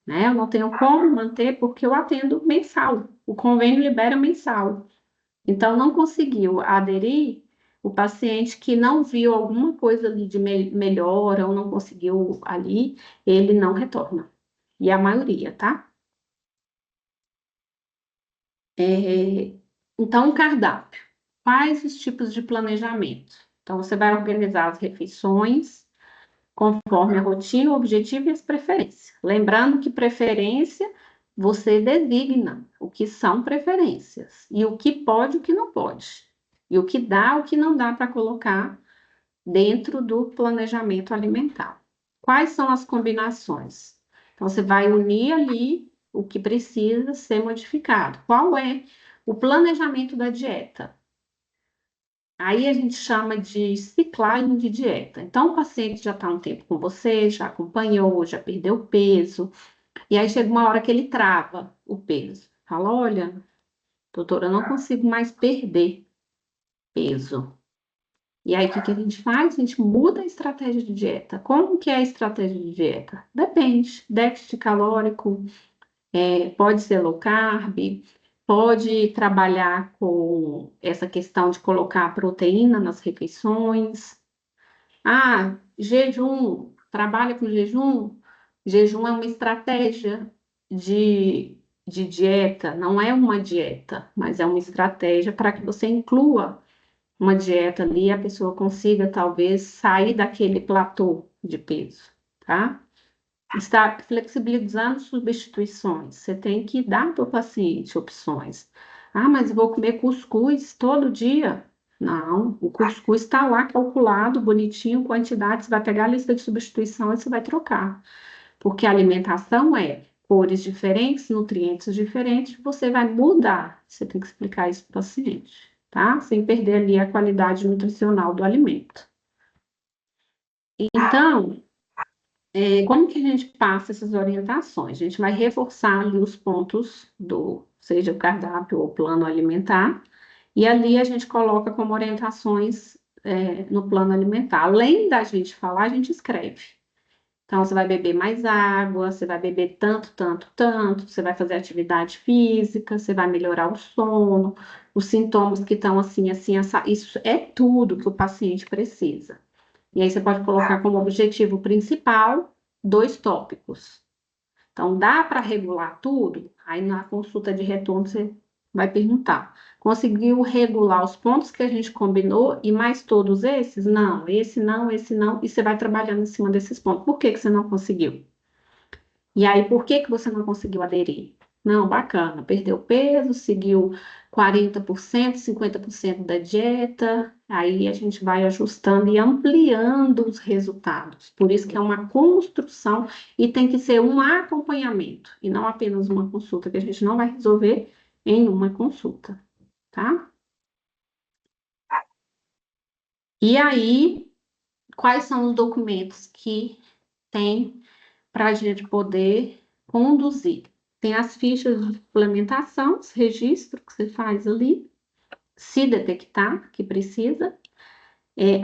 né? Eu não tenho como manter porque eu atendo mensal. O convênio libera mensal. Então, não conseguiu aderir o paciente que não viu alguma coisa ali de melhora ou não conseguiu ali, ele não retorna. E a maioria, tá? Então, o cardápio. Quais os tipos de planejamento? Então, você vai organizar as refeições, conforme a rotina, o objetivo e as preferências. Lembrando que preferência você designa o que são preferências e o que pode e o que não pode. E o que dá, o que não dá para colocar dentro do planejamento alimentar. Quais são as combinações? Então, você vai unir ali o que precisa ser modificado. Qual é o planejamento da dieta? Aí a gente chama de ciclagem de dieta. Então, o paciente já está um tempo com você, já acompanhou, já perdeu peso, e aí chega uma hora que ele trava o peso. Fala, olha, doutora, eu não consigo mais perder peso. E aí, o que que a gente faz? A gente muda a estratégia de dieta. Como que é a estratégia de dieta? Depende. Déficit calórico, pode ser low carb, pode trabalhar com essa questão de colocar proteína nas refeições. Ah, jejum, trabalha com jejum? Jejum é uma estratégia de, de dieta, não é uma dieta, mas é uma estratégia para que você inclua uma dieta ali e a pessoa consiga talvez sair daquele platô de peso, tá? Está flexibilizando substituições. Você tem que dar para o paciente opções. Ah, mas eu vou comer cuscuz todo dia. Não, o cuscuz está lá calculado, bonitinho, quantidade. Você vai pegar a lista de substituição e você vai trocar. Porque a alimentação é cores diferentes, nutrientes diferentes, você vai mudar. Você tem que explicar isso para o paciente, tá? Sem perder ali a qualidade nutricional do alimento. Então, como que a gente passa essas orientações? A gente vai reforçar ali os pontos do, seja o cardápio ou plano alimentar, e ali a gente coloca como orientações, no plano alimentar. Além da gente falar, a gente escreve. Então, você vai beber mais água, você vai beber tanto, tanto, tanto, você vai fazer atividade física, você vai melhorar o sono, os sintomas que estão assim, assim, isso é tudo que o paciente precisa. E aí você pode colocar como objetivo principal 2 tópicos. Então, dá para regular tudo? Aí na consulta de retorno você vai perguntar: conseguiu regular os pontos que a gente combinou e mais todos esses? Não, esse não, esse não. E você vai trabalhando em cima desses pontos. Por que que você não conseguiu? E aí, por que que você não conseguiu aderir? Não, bacana, perdeu peso, seguiu 40%, 50% da dieta, aí a gente vai ajustando e ampliando os resultados. Por isso que é uma construção e tem que ser um acompanhamento, e não apenas uma consulta, que a gente não vai resolver em uma consulta, tá? E aí, quais são os documentos que tem para a gente poder conduzir? Tem as fichas de suplementação, os registros que você faz ali, se detectar que precisa,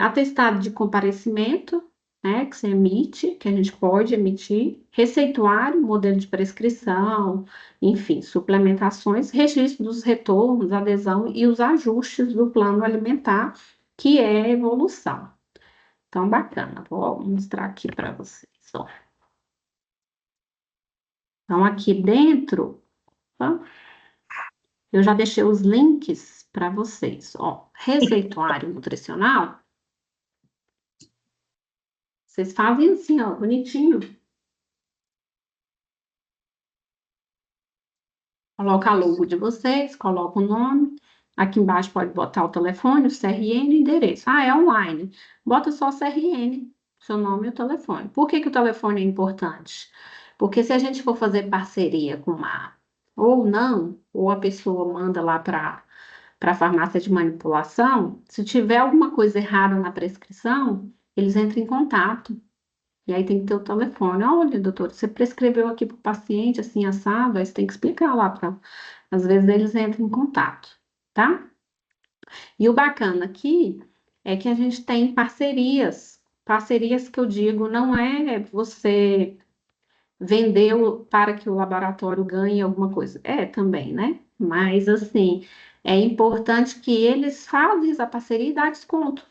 atestado de comparecimento, né, que você emite, que a gente pode emitir, receituário, modelo de prescrição, enfim, suplementações, registro dos retornos, adesão e os ajustes do plano alimentar, que é a evolução. Então, bacana, vou mostrar aqui para vocês, ó. Então, aqui dentro, ó, eu já deixei os links para vocês. Ó, receituário nutricional, vocês fazem assim, ó, bonitinho. Coloca a logo de vocês, coloca o nome. Aqui embaixo pode botar o telefone, o CRN e o endereço. Ah, é online. Bota só o CRN, seu nome e o telefone. Por que que o telefone é importante? Porque se a gente for fazer parceria com uma ou não, ou a pessoa manda lá para a farmácia de manipulação, se tiver alguma coisa errada na prescrição, eles entram em contato. E aí tem que ter o telefone. Olha, doutor, você prescreveu aqui para o paciente assim assado, aí você tem que explicar lá para. Às vezes eles entram em contato, tá? E o bacana aqui é que a gente tem parcerias. Parcerias que eu digo não é você vender para que o laboratório ganhe alguma coisa. É também, né? Mas assim, é importante que eles fazem essa parceria e dá desconto,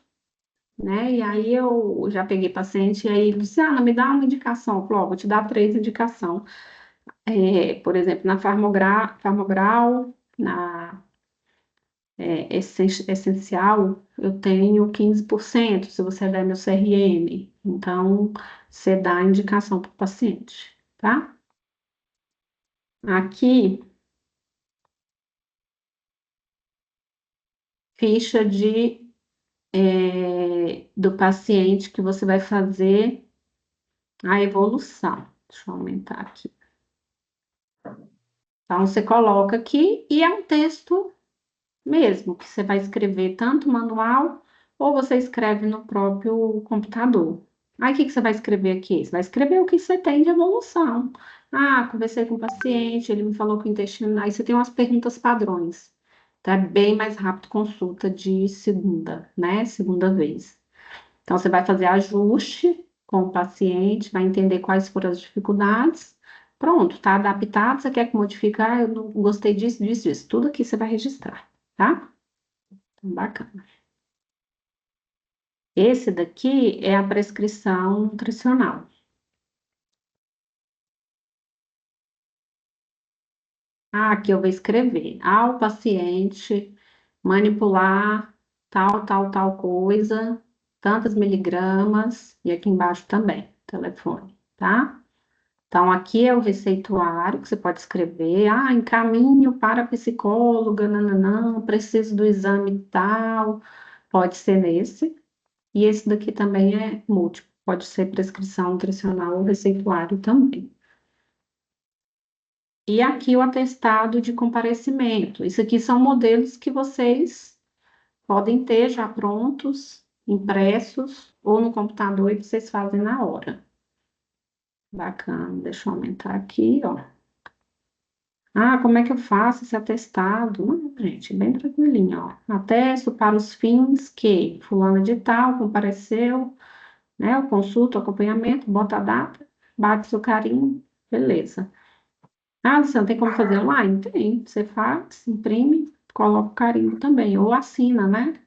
né? E aí eu já peguei paciente e aí Luciana, me dá uma indicação. Eu falei, ó, vou te dar 3 indicações. Por exemplo, na Farmogral, na essencial, eu tenho 15%, se você der meu CRM. Então, você dá a indicação para o paciente, tá? Aqui, ficha do paciente que você vai fazer a evolução. Deixa eu aumentar aqui. Então, você coloca aqui e é um texto mesmo, que você vai escrever tanto manual ou você escreve no próprio computador. Aí, o que que você vai escrever aqui? Você vai escrever o que você tem de evolução. Ah, conversei com o paciente, ele me falou que o intestino. Aí você tem umas perguntas padrões. Tá bem mais rápido consulta de segunda, né? Segunda vez. Então, você vai fazer ajuste com o paciente, vai entender quais foram as dificuldades. Pronto, tá adaptado. Você quer que modificar? Eu não gostei disso, disso, disso. Tudo aqui você vai registrar, tá? Bacana. Esse daqui é a prescrição nutricional. Ah, aqui eu vou escrever. Ao paciente manipular tal, tal, tal coisa, tantas miligramas, e aqui embaixo também, telefone, tá? Então, aqui é o receituário que você pode escrever. Ah, encaminho para a psicóloga, nananã, preciso do exame tal. Pode ser nesse. E esse daqui também é múltiplo, pode ser prescrição nutricional ou receituário também. E aqui o atestado de comparecimento. Isso aqui são modelos que vocês podem ter já prontos, impressos, ou no computador e vocês fazem na hora. Bacana, deixa eu aumentar aqui, ó. Ah, como é que eu faço esse atestado? Não, gente, bem tranquilinho, ó. Atesto para os fins que fulana de tal compareceu, né? Eu consulto, acompanhamento, bota a data, bate seu carinho, beleza. Ah, Luciano, tem como fazer online? Tem. Você faz, imprime, coloca o carimbo também, ou assina, né?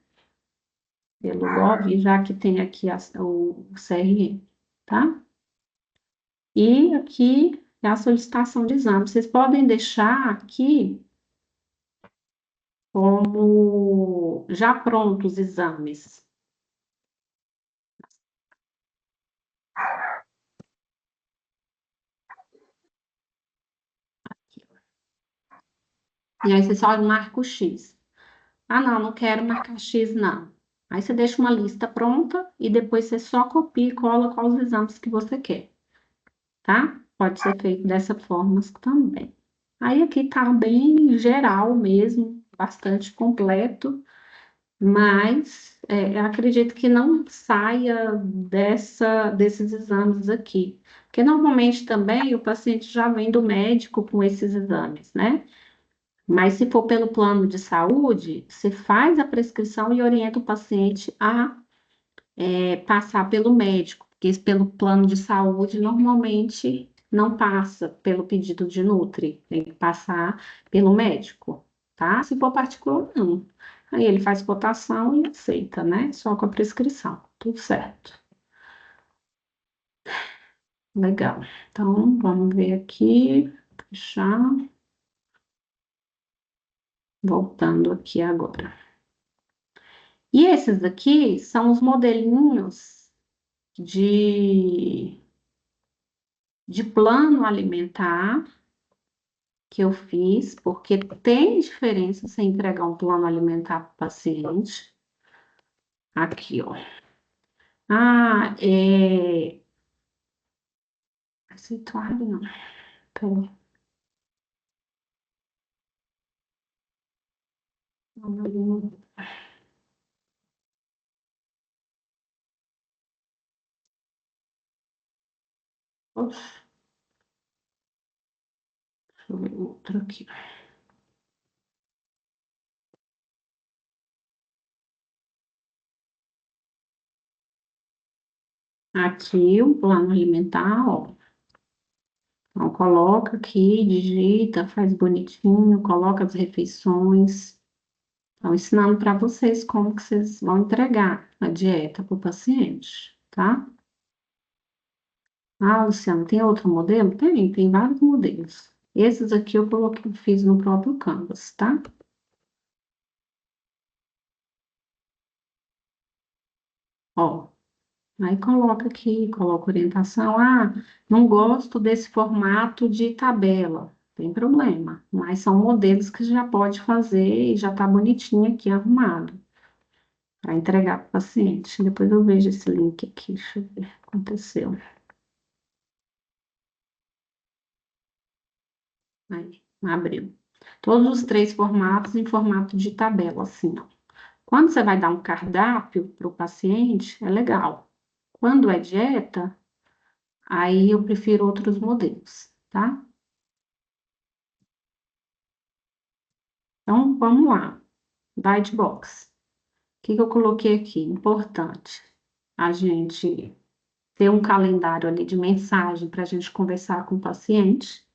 Pelo Gov, já que tem aqui o CRM, tá? E aqui é a solicitação de exame. Vocês podem deixar aqui como já prontos os exames. E aí você só marca o X. Ah, não, não quero marcar X, não. Aí você deixa uma lista pronta e depois você só copia e cola quais os exames que você quer, tá? Pode ser feito dessa forma também. Aí aqui tá bem geral mesmo, bastante completo, mas eu acredito que não saia desses exames aqui. Porque normalmente também o paciente já vem do médico com esses exames, né? Mas se for pelo plano de saúde, você faz a prescrição e orienta o paciente a passar pelo médico, porque pelo plano de saúde normalmente não passa pelo pedido de Nutri, tem que passar pelo médico, tá? Se for particular, não. Aí ele faz cotação e aceita, né? Só com a prescrição, tudo certo. Legal. Então, vamos ver aqui, fechar. Voltando aqui agora. E esses aqui são os modelinhos de, de plano alimentar que eu fiz, porque tem diferença você entregar um plano alimentar para o paciente. Aqui, ó. Ah, receituário não. Peraí. Oxe, deixa eu ver outro aqui. Aqui o plano alimentar, ó. Então, coloca aqui, digita, faz bonitinho, coloca as refeições. Estão ensinando para vocês como que vocês vão entregar a dieta para o paciente, tá? Ah, Luciano, tem outro modelo? Tem vários modelos. Esses aqui eu coloquei, fiz no próprio Canvas, tá? Ó, aí coloca aqui, coloca orientação. Ah, não gosto desse formato de tabela. Tem problema, mas são modelos que já pode fazer e já tá bonitinho aqui, arrumado, para entregar para o paciente. Depois eu vejo esse link aqui, deixa eu ver o que aconteceu. Aí, abriu. Todos os três formatos em formato de tabela, assim, ó. Quando você vai dar um cardápio para o paciente, é legal. Quando é dieta, aí eu prefiro outros modelos, tá? Então, vamos lá. Diet Box. O que que eu coloquei aqui? Importante. A gente ter um calendário ali de mensagem para a gente conversar com o paciente,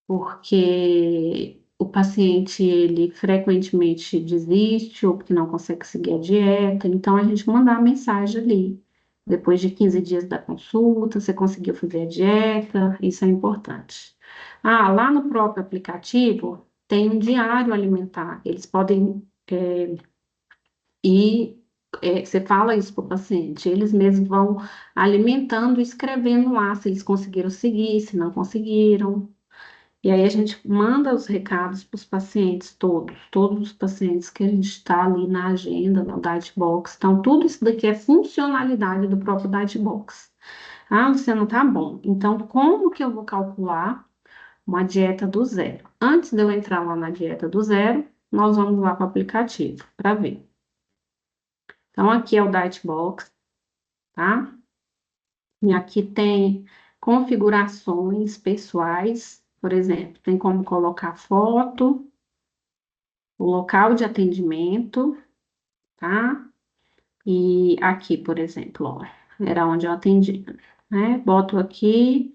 porque o paciente, ele frequentemente desiste ou porque não consegue seguir a dieta, então a gente mandar a mensagem ali. Depois de 15 dias da consulta, você conseguiu fazer a dieta, isso é importante. Ah, lá no próprio aplicativo tem um diário alimentar, eles podem você fala isso para o paciente, eles mesmos vão alimentando e escrevendo lá se eles conseguiram seguir, se não conseguiram. E aí a gente manda os recados para os pacientes todos os pacientes que a gente está ali na agenda, no Diet Box. Então, tudo isso daqui é funcionalidade do próprio Diet Box. Ah, você não tá bom. Então, como que eu vou calcular uma dieta do zero? Antes de eu entrar lá na dieta do zero, nós vamos lá para o aplicativo para ver. Então, aqui é o Diet Box, tá? E aqui tem configurações pessoais, por exemplo, tem como colocar foto, o local de atendimento, tá? E aqui, por exemplo, ó, era onde eu atendi, né? Boto aqui,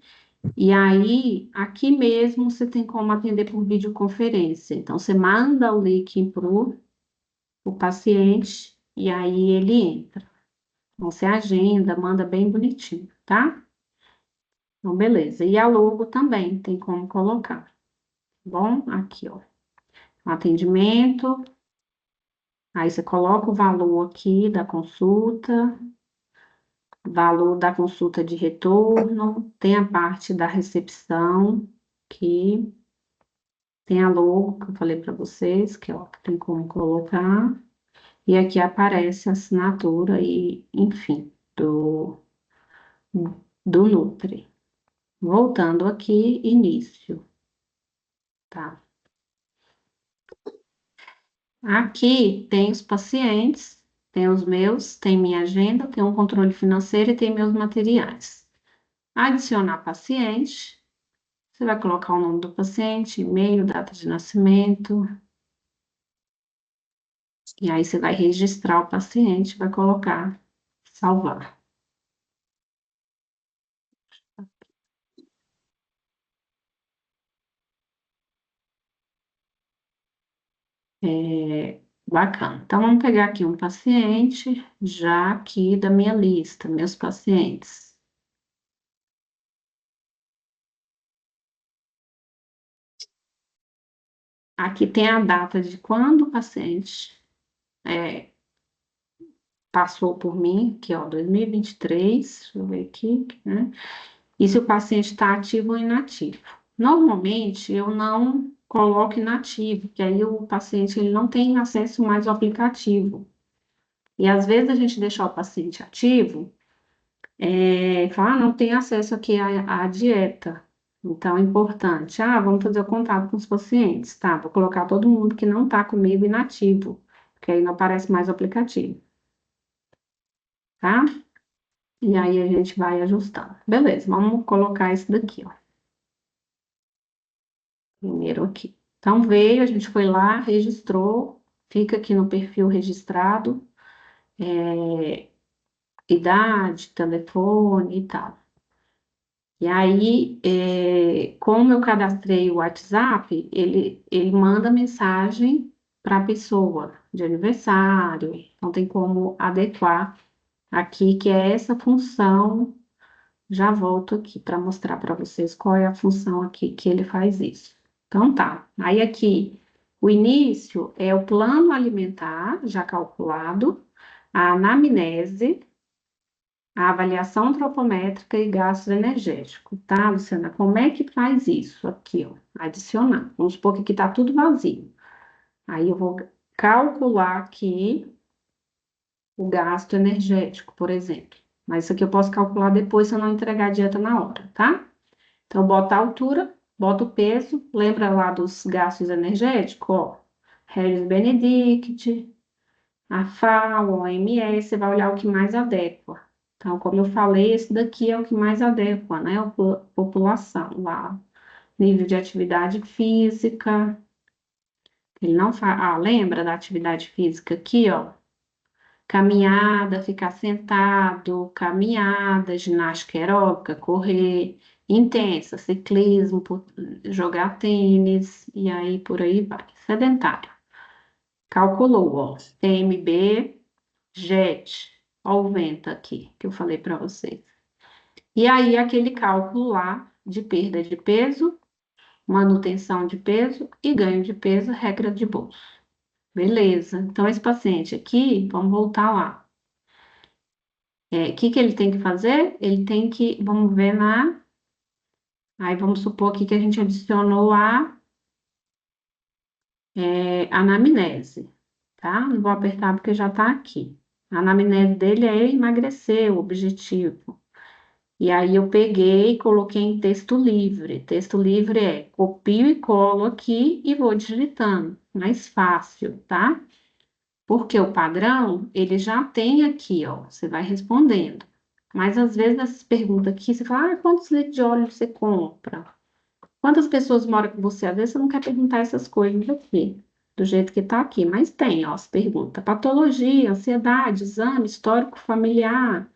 e aí, aqui mesmo você tem como atender por videoconferência. Então, você manda o link pro o paciente, e aí ele entra. Então, você agenda, manda bem bonitinho, tá? Então, beleza. E a logo também tem como colocar. Tá bom, aqui, ó. Atendimento. Aí você coloca o valor aqui da consulta, valor da consulta de retorno, tem a parte da recepção, que tem a logo que eu falei para vocês, que ó, que tem como colocar. E aqui aparece a assinatura e, enfim, do Nutri. Voltando aqui, início, tá? Aqui tem os pacientes, tem os meus, tem minha agenda, tem um controle financeiro e tem meus materiais. Adicionar paciente, você vai colocar o nome do paciente, e-mail, data de nascimento, e aí você vai registrar o paciente, vai colocar salvar. Bacana. Então, vamos pegar aqui um paciente, já aqui da minha lista, meus pacientes. Aqui tem a data de quando o paciente é, passou por mim, que ó, 2023, deixa eu ver aqui, né? E se o paciente está ativo ou inativo. Normalmente, eu não coloco inativo, que aí o paciente ele não tem acesso mais ao aplicativo. E às vezes a gente deixar o paciente ativo, fala, não tem acesso aqui à dieta. Então, é importante. Ah, vamos fazer o contato com os pacientes. Tá, vou colocar todo mundo que não está comigo inativo, porque aí não aparece mais o aplicativo, tá? E aí a gente vai ajustando. Beleza, vamos colocar esse daqui, ó. Primeiro aqui. Então, veio, a gente foi lá, registrou, fica aqui no perfil registrado, idade, telefone e tal. E aí, como eu cadastrei o WhatsApp, ele manda mensagem para a pessoa de aniversário. Então, tem como adequar aqui, que é essa função. Já volto aqui para mostrar para vocês qual é a função aqui que ele faz isso. Então, tá. Aí, aqui, o início é o plano alimentar já calculado. a anamnese, a avaliação antropométrica e gasto energético, tá, Luciana? Como é que faz isso aqui, ó? Adicionar. Vamos supor que aqui tá tudo vazio. Aí eu vou calcular aqui o gasto energético, por exemplo. Mas isso aqui eu posso calcular depois se eu não entregar a dieta na hora, tá? Então, bota a altura, bota o peso, lembra lá dos gastos energéticos, ó. Harris Benedict, a FAO, a OMS, você vai olhar o que mais adequa. Então, como eu falei, esse daqui é o que mais adequa, né? A população lá. Nível de atividade física. Ele não faz. Ah, lembra da atividade física aqui, ó? Caminhada, ficar sentado, caminhada, ginástica aeróbica, correr, intensa, ciclismo, jogar tênis, e aí por aí vai. Sedentário. Calculou, ó. TMB, JET. Ó o vento aqui, que eu falei para vocês. E aí, aquele cálculo lá de perda de peso, manutenção de peso e ganho de peso, regra de bolso. Beleza. Então, esse paciente aqui, vamos voltar lá. O que ele tem que fazer? Ele tem que, vamos ver na. Aí vamos supor aqui que a gente adicionou a anamnese, tá? Não vou apertar porque já tá aqui. A anamnese dele é emagrecer, o objetivo. E aí eu peguei e coloquei em texto livre. Texto livre é copio e colo aqui e vou digitando, mais fácil, tá? Porque o padrão, ele já tem aqui, ó, você vai respondendo. Mas às vezes nessas perguntas aqui, você fala, quantos litros de óleo você compra? Quantas pessoas moram com você? Às vezes você não quer perguntar essas coisas aqui, do jeito que tá aqui, mas tem, ó, as perguntas. Patologia, ansiedade, exame, histórico familiar,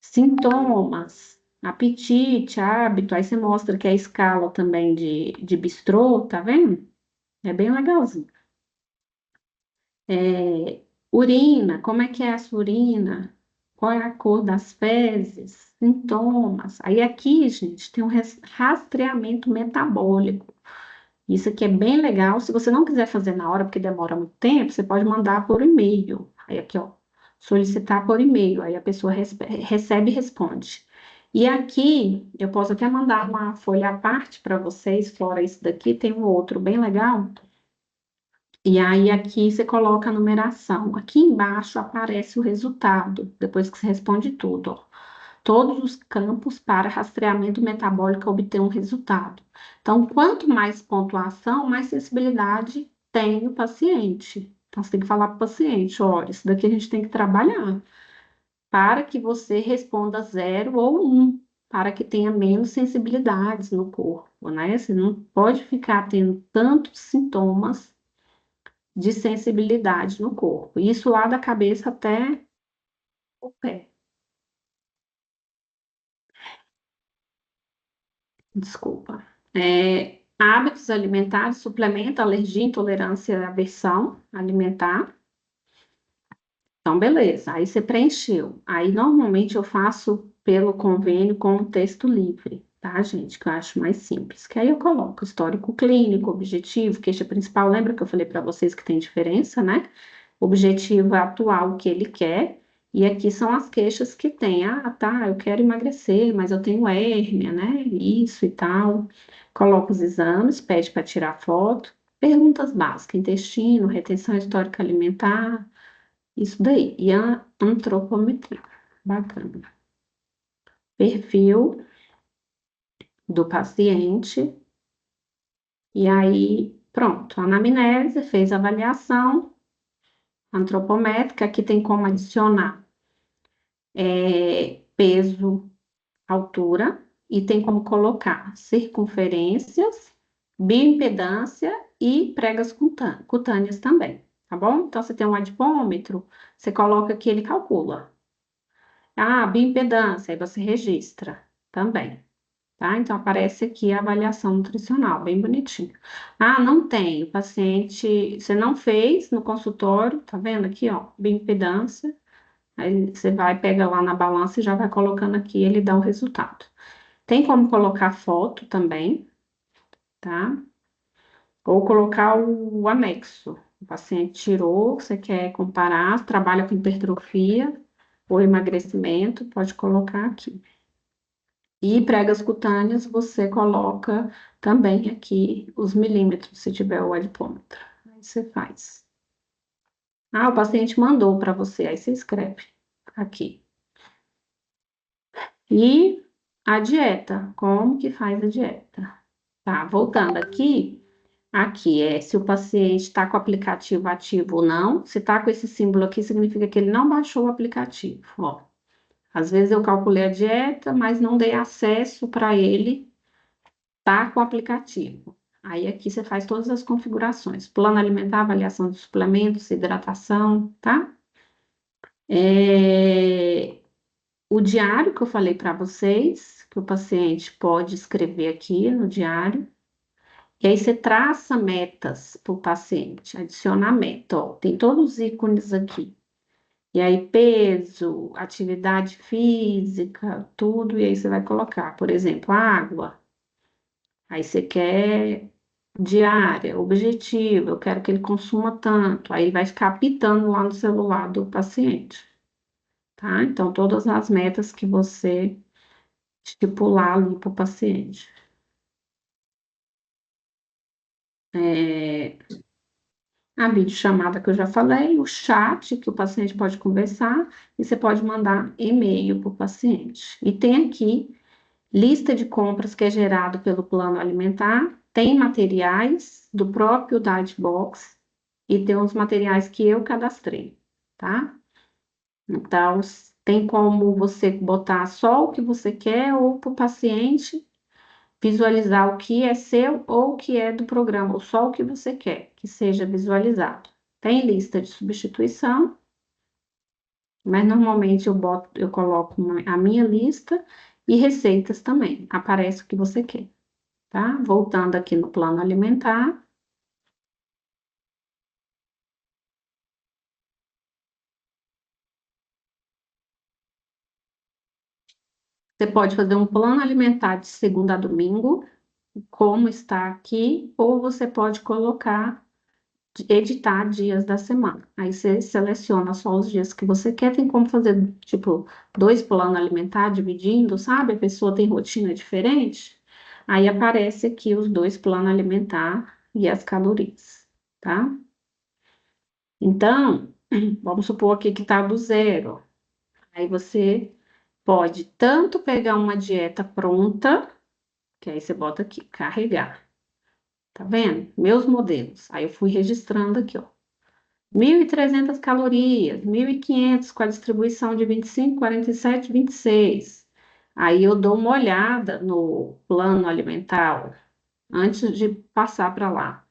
sintomas, apetite, hábito. Aí você mostra que é a escala também de bistrô, tá vendo? É bem legalzinho. Urina, como é que é essa urina? Qual é a cor das fezes? Sintomas. Aí aqui, gente, tem um rastreamento metabólico. Isso aqui é bem legal. Se você não quiser fazer na hora, porque demora muito tempo, você pode mandar por e-mail. Aí aqui, ó, solicitar por e-mail. Aí a pessoa recebe e responde. E aqui, eu posso até mandar uma folha à parte para vocês, fora isso daqui, tem um outro bem legal. E aí aqui você coloca a numeração. Aqui embaixo aparece o resultado, depois que você responde tudo, ó. Todos os campos para rastreamento metabólico obter um resultado. Então, quanto mais pontuação, mais sensibilidade tem o paciente. Então, você tem que falar para o paciente, olha, isso daqui a gente tem que trabalhar para que você responda 0 ou 1, para que tenha menos sensibilidades no corpo, né? Você não pode ficar tendo tantos sintomas de sensibilidade no corpo. Isso lá da cabeça até o pé. Desculpa. Hábitos alimentares, suplemento, alergia, intolerância, aversão alimentar. Então, beleza. Aí você preencheu. Aí, normalmente, eu faço pelo convênio com o texto livre, tá, gente? Que eu acho mais simples. Que aí eu coloco histórico clínico, objetivo, queixa principal. Lembra que eu falei para vocês que tem diferença, né? Objetivo é atual, o que ele quer. E aqui são as queixas que tem. Ah, tá, eu quero emagrecer, mas eu tenho hérnia, né? Isso e tal. Coloca os exames, pede para tirar foto. Perguntas básicas: intestino, retenção histórica alimentar, isso daí. E a antropometria. Bacana. Perfil do paciente. E aí, pronto. Anamnese, fez a avaliação antropométrica. Aqui tem como adicionar peso, altura. E tem como colocar circunferências, bioimpedância e pregas cutâneas também. Tá bom? Então, você tem um adipômetro, você coloca aqui, ele calcula. Ah, bioimpedância, aí você registra também, tá? Então, aparece aqui a avaliação nutricional, bem bonitinho. Ah, não tem, o paciente, você não fez no consultório, tá vendo aqui, ó, bioimpedância, aí você vai, pega lá na balança e já vai colocando aqui, ele dá o resultado. Tem como colocar foto também, tá? Ou colocar o anexo. O paciente tirou, você quer comparar, trabalha com hipertrofia ou emagrecimento, pode colocar aqui. E pregas cutâneas, você coloca também aqui os milímetros, se tiver o adipômetro. Aí você faz. Ah, o paciente mandou para você, aí você escreve aqui. E a dieta, como que faz a dieta? Tá, voltando aqui, aqui é se o paciente está com o aplicativo ativo ou não. Se está com esse símbolo aqui, significa que ele não baixou o aplicativo, ó. Às vezes eu calculei a dieta, mas não dei acesso para ele estar com o aplicativo. Aí aqui você faz todas as configurações: plano alimentar, avaliação de suplementos, hidratação, tá? O diário que eu falei para vocês, que o paciente pode escrever aqui no diário. E aí você traça metas para o paciente, adiciona meta, ó, tem todos os ícones aqui. E aí peso, atividade física, tudo, e aí você vai colocar, por exemplo, água. Aí você quer diária, objetivo, eu quero que ele consuma tanto. Aí ele vai ficar apitando lá no celular do paciente, tá? Então, todas as metas que você estipular ali para o paciente. A videochamada que eu já falei, o chat que o paciente pode conversar, e você pode mandar e-mail para o paciente. E tem aqui lista de compras que é gerado pelo plano alimentar, tem materiais do próprio Dietbox e tem os materiais que eu cadastrei, tá? Então, tem como você botar só o que você quer ou para o paciente visualizar o que é seu ou o que é do programa, ou só o que você quer que seja visualizado. Tem lista de substituição, mas normalmente eu coloco a minha lista e receitas também. Aparece o que você quer, tá? Voltando aqui no plano alimentar. Você pode fazer um plano alimentar de segunda a domingo, como está aqui, ou você pode colocar editar dias da semana. Aí você seleciona só os dias que você quer, tem como fazer, tipo, dois planos alimentares, dividindo, sabe? A pessoa tem rotina diferente. Aí aparece aqui os dois planos alimentar e as calorias, tá? Então, vamos supor aqui que tá do zero. Aí você pode tanto pegar uma dieta pronta, que aí você bota aqui, carregar. Tá vendo? Meus modelos. Aí eu fui registrando aqui, ó. 1.300 calorias, 1.500 com a distribuição de 25, 47, 26. Aí eu dou uma olhada no plano alimentar antes de passar para lá.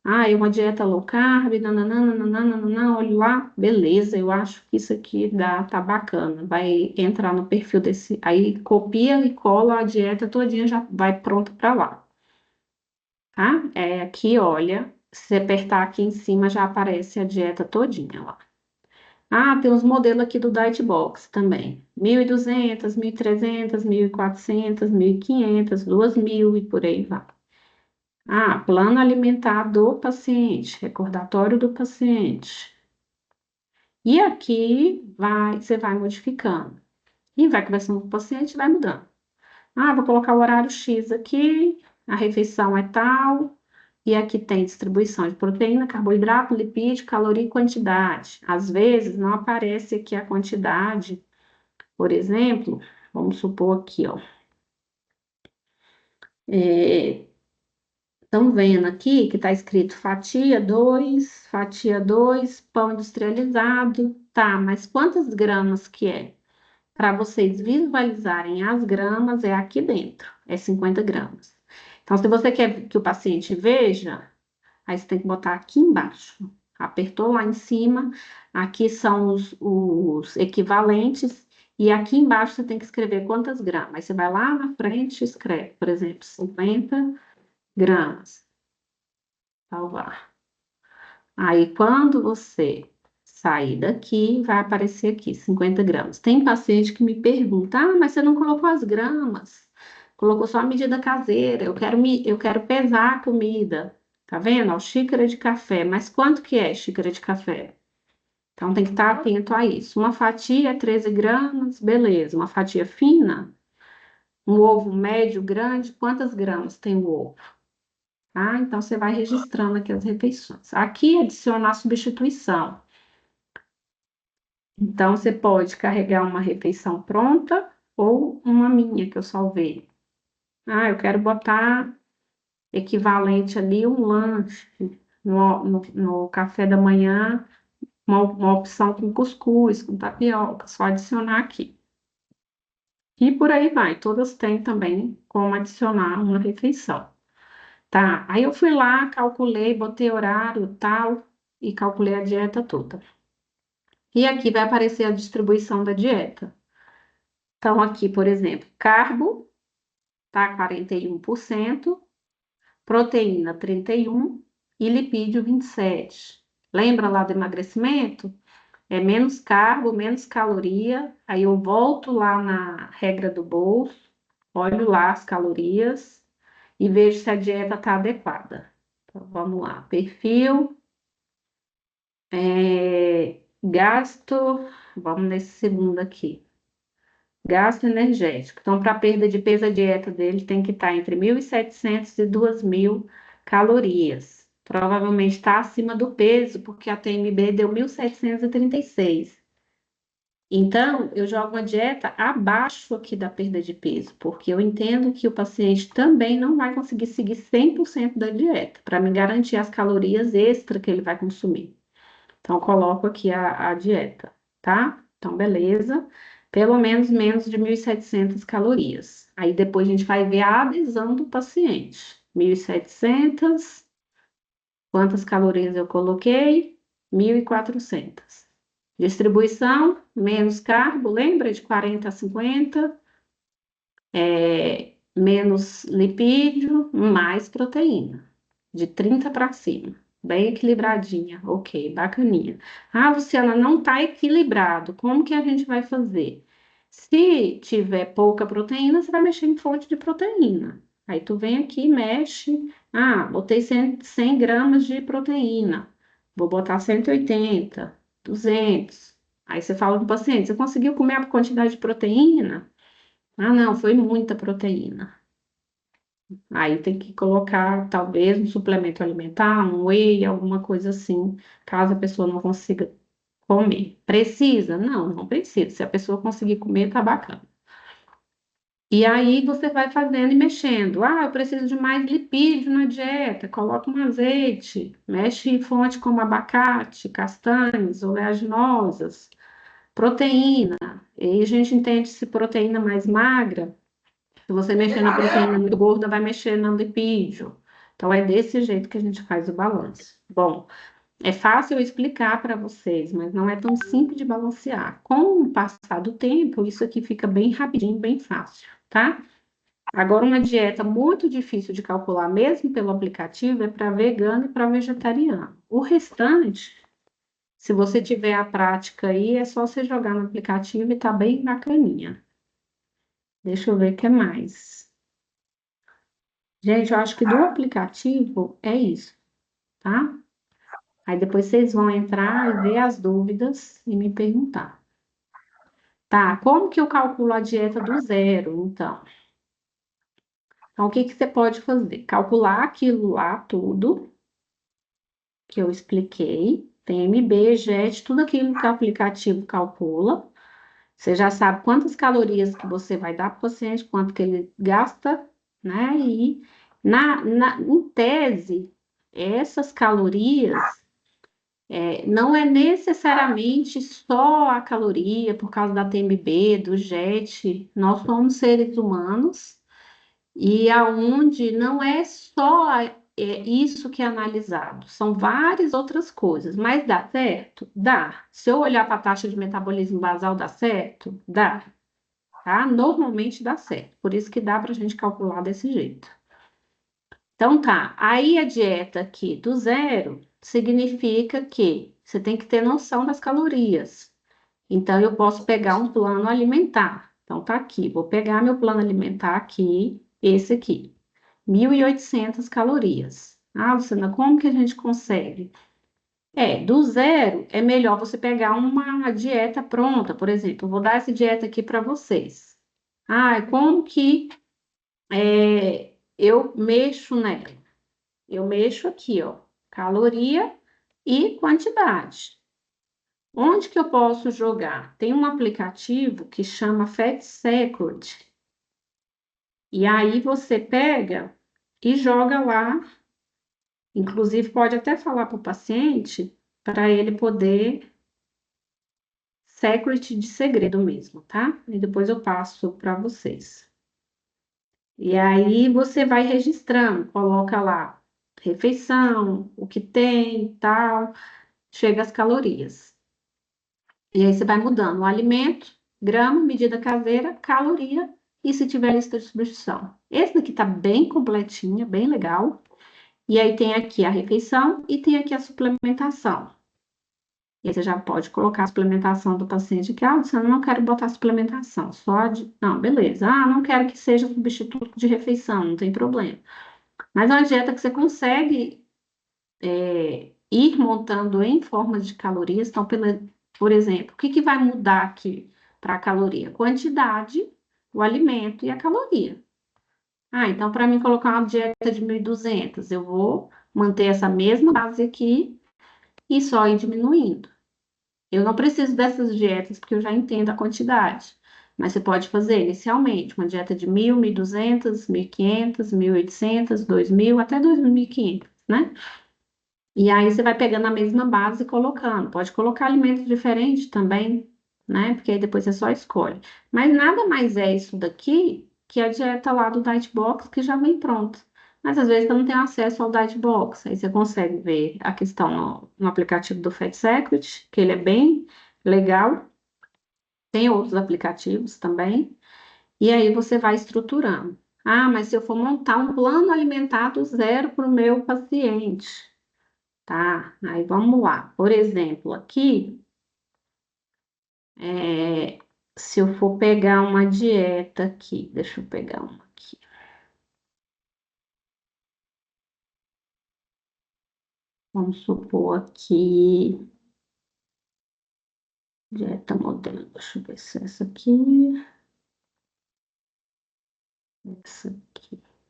Ah, é uma dieta low carb, nananana, olho lá, beleza, eu acho que isso aqui tá bacana. Vai entrar no perfil desse, aí copia e cola a dieta todinha, já vai pronto para lá, tá? É aqui, olha, se apertar aqui em cima já aparece a dieta todinha lá. Ah, tem os modelos aqui do Dietbox também. 1.200, 1.300, 1.400, 1.500, 2.000 e por aí vai. Ah, plano alimentar do paciente, recordatório do paciente. E aqui você vai modificando. E vai conversando com o paciente e vai mudando. Ah, vou colocar o horário X aqui, a refeição é tal, e aqui tem distribuição de proteína, carboidrato, lipídio, caloria e quantidade. Às vezes não aparece aqui a quantidade. Por exemplo, vamos supor aqui, ó. Estão vendo aqui que está escrito fatia 2, pão industrializado. Tá, mas quantas gramas que é? Para vocês visualizarem as gramas, é aqui dentro, é 50 gramas. Então, se você quer que o paciente veja, aí você tem que botar aqui embaixo. Apertou lá em cima, aqui são os equivalentes, e aqui embaixo você tem que escrever quantas gramas. Aí você vai lá na frente e escreve, por exemplo, 50 gramas. Salvar. Aí, quando você sair daqui, vai aparecer aqui, 50 gramas. Tem paciente que me pergunta, ah, mas você não colocou as gramas? Colocou só a medida caseira, eu quero pesar a comida. Tá vendo? Ó, xícara de café. Mas quanto que é xícara de café? Então, tem que estar atento a isso. Uma fatia, 13 gramas, beleza. Uma fatia fina, um ovo médio, grande, quantas gramas tem o ovo? Tá? Então, você vai registrando aqui as refeições. Aqui, adicionar substituição. Então, você pode carregar uma refeição pronta ou uma minha que eu salvei. Ah, eu quero botar equivalente ali um lanche no café da manhã, uma opção com cuscuz, com tapioca, só adicionar aqui. E por aí vai, todas têm também como adicionar uma refeição. Tá, aí eu fui lá, calculei, botei horário, tal, e calculei a dieta toda. E aqui vai aparecer a distribuição da dieta. Então, aqui, por exemplo, carbo, tá, 41%, proteína, 31% e lipídio, 27%. Lembra lá do emagrecimento? É menos carbo, menos caloria. Aí eu volto lá na regra do bolso, olho lá as calorias e vejo se a dieta está adequada. Então, vamos lá. Perfil, gasto, vamos nesse segundo aqui. Gasto energético. Então, para perda de peso, a dieta dele tem que estar entre 1.700 e 2.000 calorias. Provavelmente está acima do peso, porque a TMB deu 1.736. Então, eu jogo uma dieta abaixo aqui da perda de peso, porque eu entendo que o paciente também não vai conseguir seguir 100% da dieta, para me garantir as calorias extra que ele vai consumir. Então, eu coloco aqui a dieta, tá? Então, beleza. Pelo menos de 1.700 calorias. Aí, depois a gente vai ver a adesão do paciente. 1.700, quantas calorias eu coloquei? 1.400. Distribuição, menos carbo, lembra de 40 a 50, menos lipídio, mais proteína, de 30 para cima, bem equilibradinha, ok, bacaninha. Ah, Luciana, não está equilibrado, como que a gente vai fazer? Se tiver pouca proteína, você vai mexer em fonte de proteína. Aí tu vem aqui e mexe, botei 100 gramas de proteína, vou botar 180, 200. Aí você fala do paciente, você conseguiu comer a quantidade de proteína? Ah, não, foi muita proteína. Aí tem que colocar, talvez, um suplemento alimentar, um whey, alguma coisa assim, caso a pessoa não consiga comer. Precisa? Não, não precisa. Se a pessoa conseguir comer, tá bacana. E aí você vai fazendo e mexendo. Ah, eu preciso de mais lipídio na dieta. Coloca um azeite, mexe em fonte como abacate, castanhas, oleaginosas, proteína. E aí a gente entende se proteína mais magra. Se você mexer na proteína muito gorda, vai mexer no lipídio. Então, é desse jeito que a gente faz o balanço. Bom, é fácil eu explicar para vocês, mas não é tão simples de balancear. Com o passar do tempo, isso aqui fica bem rapidinho, bem fácil, tá? Agora, uma dieta muito difícil de calcular, mesmo pelo aplicativo, é para vegano e para vegetariano. O restante, se você tiver a prática aí, é só você jogar no aplicativo e tá bem bacaninha. Deixa eu ver o que mais. Gente, eu acho que do aplicativo é isso, tá? Aí depois vocês vão entrar e ver as dúvidas e me perguntar. Tá, como que eu calculo a dieta do zero, então? Então, o que que você pode fazer? Calcular aquilo lá tudo que eu expliquei, TMB, JET, tudo aquilo que o aplicativo calcula. Você já sabe quantas calorias que você vai dar para o paciente, quanto que ele gasta, né? E em tese, essas calorias não é necessariamente só a caloria por causa da TMB, do JET. Nós somos seres humanos e aonde não é só isso que é analisado, são várias outras coisas. Mas dá certo? Dá. Se eu olhar para a taxa de metabolismo basal, dá certo? Dá. Tá? Normalmente dá certo. Por isso que dá para a gente calcular desse jeito. Então tá, aí a dieta aqui do zero significa que você tem que ter noção das calorias. Então eu posso pegar um plano alimentar. Então tá aqui, vou pegar meu plano alimentar aqui, esse aqui, 1.800 calorias. Ah, Luciana, como que a gente consegue? Do zero é melhor você pegar uma dieta pronta, por exemplo, eu vou dar essa dieta aqui para vocês. Ah, como que eu mexo nela? Eu mexo aqui, ó, caloria e quantidade. Onde que eu posso jogar? Tem um aplicativo que chama Fat Secret. E aí você pega e joga lá. Inclusive, pode até falar para o paciente para ele poder secret de segredo mesmo, tá? E depois eu passo para vocês. E aí você vai registrando, coloca lá refeição, o que tem, tal, chega as calorias. E aí você vai mudando o alimento, grama, medida caseira, caloria e se tiver lista de substituição. Esse daqui tá bem completinho, bem legal. E aí tem aqui a refeição e tem aqui a suplementação. E aí você já pode colocar a suplementação do paciente aqui. Ah, Luciana, não quero botar suplementação, só de... Não, beleza. Ah, não quero que seja substituto de refeição, não tem problema. Mas é uma dieta que você consegue ir montando em formas de calorias. Então, por exemplo, o que que vai mudar aqui para a caloria? Quantidade, o alimento e a caloria. Ah, então para mim colocar uma dieta de 1.200, eu vou manter essa mesma base aqui e só ir diminuindo. Eu não preciso dessas dietas porque eu já entendo a quantidade. Mas você pode fazer inicialmente uma dieta de 1.000, 1.200, 1.500, 1.800, 2.000, até 2.500, né? E aí você vai pegando a mesma base e colocando. Pode colocar alimentos diferentes também, né? Porque aí depois você só escolhe. Mas nada mais é isso daqui que a dieta lá do Diet Box que já vem pronta. Mas às vezes você não tem acesso ao Diet Box. Aí você consegue ver a questão no aplicativo do Fat Secret, que ele é bem legal. Tem outros aplicativos também. E aí você vai estruturando. Ah, mas se eu for montar um plano alimentar do zero para o meu paciente. Tá, aí vamos lá. Por exemplo, aqui, é, se eu for pegar uma dieta aqui, deixa eu pegar uma aqui. Vamos supor aqui, dieta modelo. Deixa eu ver se é essa aqui.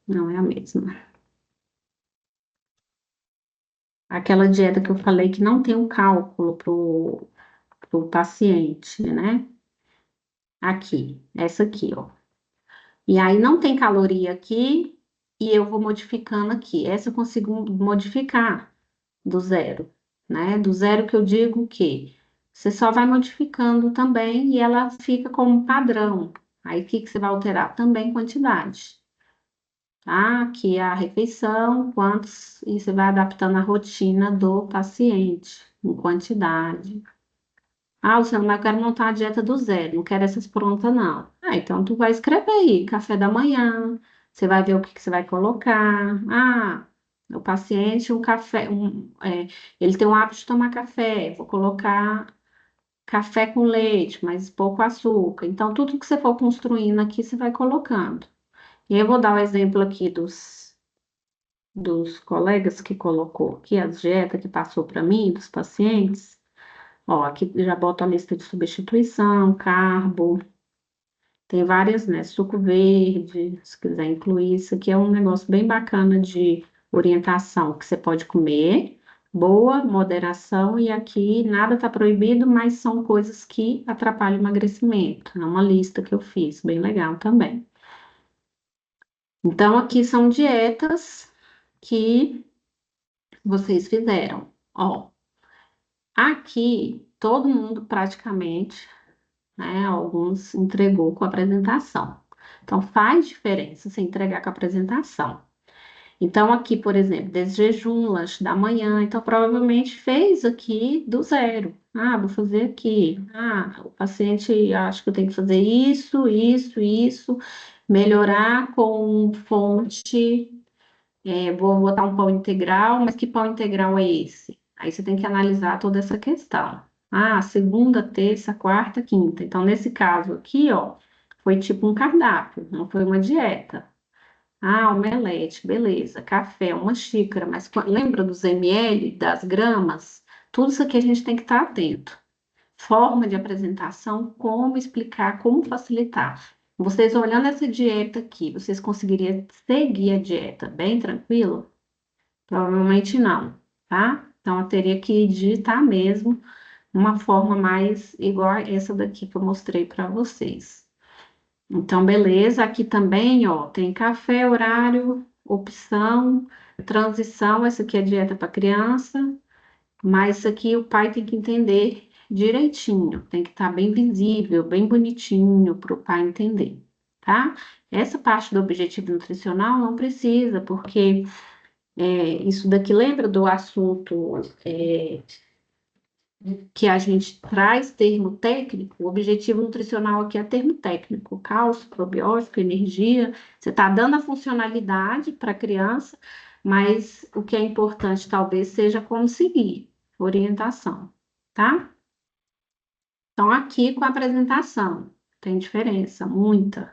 Não é a mesma. Aquela dieta que eu falei que não tem um cálculo pro paciente, né? Aqui, essa aqui, ó. E aí não tem caloria aqui e eu vou modificando aqui. Essa eu consigo modificar do zero, né? Do zero que eu digo que você só vai modificando também e ela fica como padrão. Aí o que que você vai alterar? Também quantidade, tá? Aqui é a refeição, quantos, e você vai adaptando a rotina do paciente em quantidade. Ah, Luciano, mas eu quero montar a dieta do zero, não quero essas prontas, não. Ah, então tu vai escrever aí, café da manhã, você vai ver o que que você vai colocar. Ah, o paciente, um café, ele tem o hábito de tomar café, vou colocar café com leite, mas pouco açúcar. Então, tudo que você for construindo aqui, você vai colocando. E eu vou dar o exemplo aqui dos colegas que colocou aqui, as dietas que passou para mim, dos pacientes. Ó, aqui já boto a lista de substituição, carbo, tem várias, né? Suco verde, se quiser incluir. Isso aqui é um negócio bem bacana de orientação que você pode comer, boa, moderação, e aqui nada tá proibido, mas são coisas que atrapalham o emagrecimento. É uma lista que eu fiz, bem legal também. Então, aqui são dietas que vocês fizeram. Ó, aqui todo mundo praticamente, né? Alguns entregou com a apresentação. Então, faz diferença se entregar com a apresentação. Então, aqui, por exemplo, desse jejum, lanche da manhã, então provavelmente fez aqui do zero. Ah, vou fazer aqui. Ah, o paciente acho que eu tenho que fazer isso, melhorar com fonte. Vou botar um pão integral, mas que pão integral é esse? Aí você tem que analisar toda essa questão. Ah, segunda, terça, quarta, quinta. Então, nesse caso aqui, ó, foi tipo um cardápio, não foi uma dieta. Ah, omelete, beleza. Café, uma xícara, mas lembra dos ml, das gramas? Tudo isso aqui a gente tem que estar atento. Forma de apresentação, como explicar, como facilitar. Vocês olhando essa dieta aqui, vocês conseguiriam seguir a dieta bem tranquilo? Provavelmente não, tá? Então eu teria que digitar mesmo uma forma mais igual a essa daqui que eu mostrei para vocês. Então, beleza, aqui também, ó, tem café, horário, opção, transição, essa aqui é dieta para criança, mas isso aqui o pai tem que entender direitinho, tem que estar bem visível, bem bonitinho para o pai entender, tá? Essa parte do objetivo nutricional não precisa, porque isso daqui lembra do assunto que a gente traz termo técnico, o objetivo nutricional aqui é termo técnico, cálcio, probiótico, energia. Você está dando a funcionalidade para a criança, mas o que é importante talvez seja como seguir, orientação, tá? Então, aqui com a apresentação, tem diferença, muita.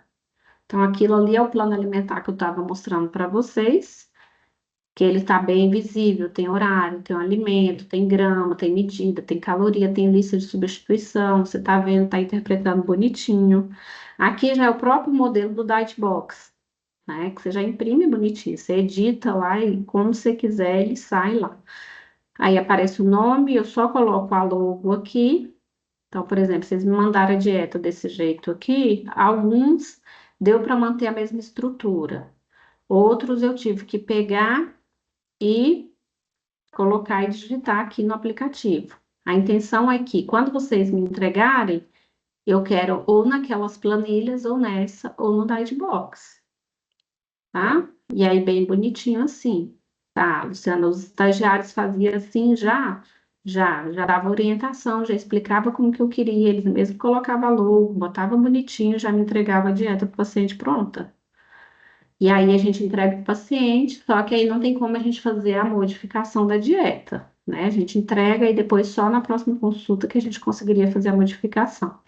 Então, aquilo ali é o plano alimentar que eu estava mostrando para vocês, que ele está bem visível, tem horário, tem um alimento, tem grama, tem medida, tem caloria, tem lista de substituição, você está vendo, está interpretando bonitinho. Aqui já é o próprio modelo do Diet Box, né? Que você já imprime bonitinho, você edita lá e como você quiser, ele sai lá. Aí aparece o nome, eu só coloco a logo aqui. Então, por exemplo, vocês me mandaram a dieta desse jeito aqui, alguns deu para manter a mesma estrutura. Outros eu tive que pegar e colocar e digitar aqui no aplicativo. A intenção é que, quando vocês me entregarem, eu quero ou naquelas planilhas, ou nessa, ou no Guidebox, tá? E aí, bem bonitinho assim. Tá, Luciana, os estagiários faziam assim já dava orientação, já explicava como que eu queria, eles mesmo colocavam logo, botava bonitinho, já me entregava a dieta para o paciente pronta. E aí a gente entrega para o paciente, só que aí não tem como a gente fazer a modificação da dieta, né? A gente entrega e depois só na próxima consulta que a gente conseguiria fazer a modificação.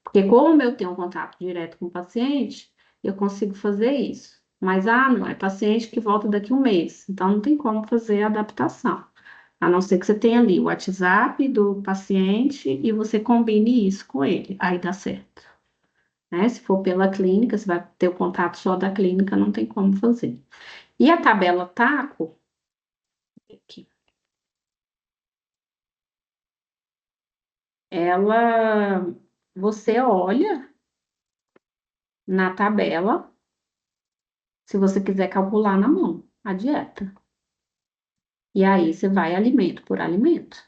Porque como eu tenho um contato direto com o paciente, eu consigo fazer isso. Mas, não, é paciente que volta daqui a um mês, então não tem como fazer a adaptação. A não ser que você tenha ali o WhatsApp do paciente e você combine isso com ele, aí dá certo, né? Se for pela clínica, você vai ter o contato só da clínica, não tem como fazer. E a tabela TACO, aqui, ela, você olha na tabela, se você quiser calcular na mão a dieta. E aí você vai alimento por alimento.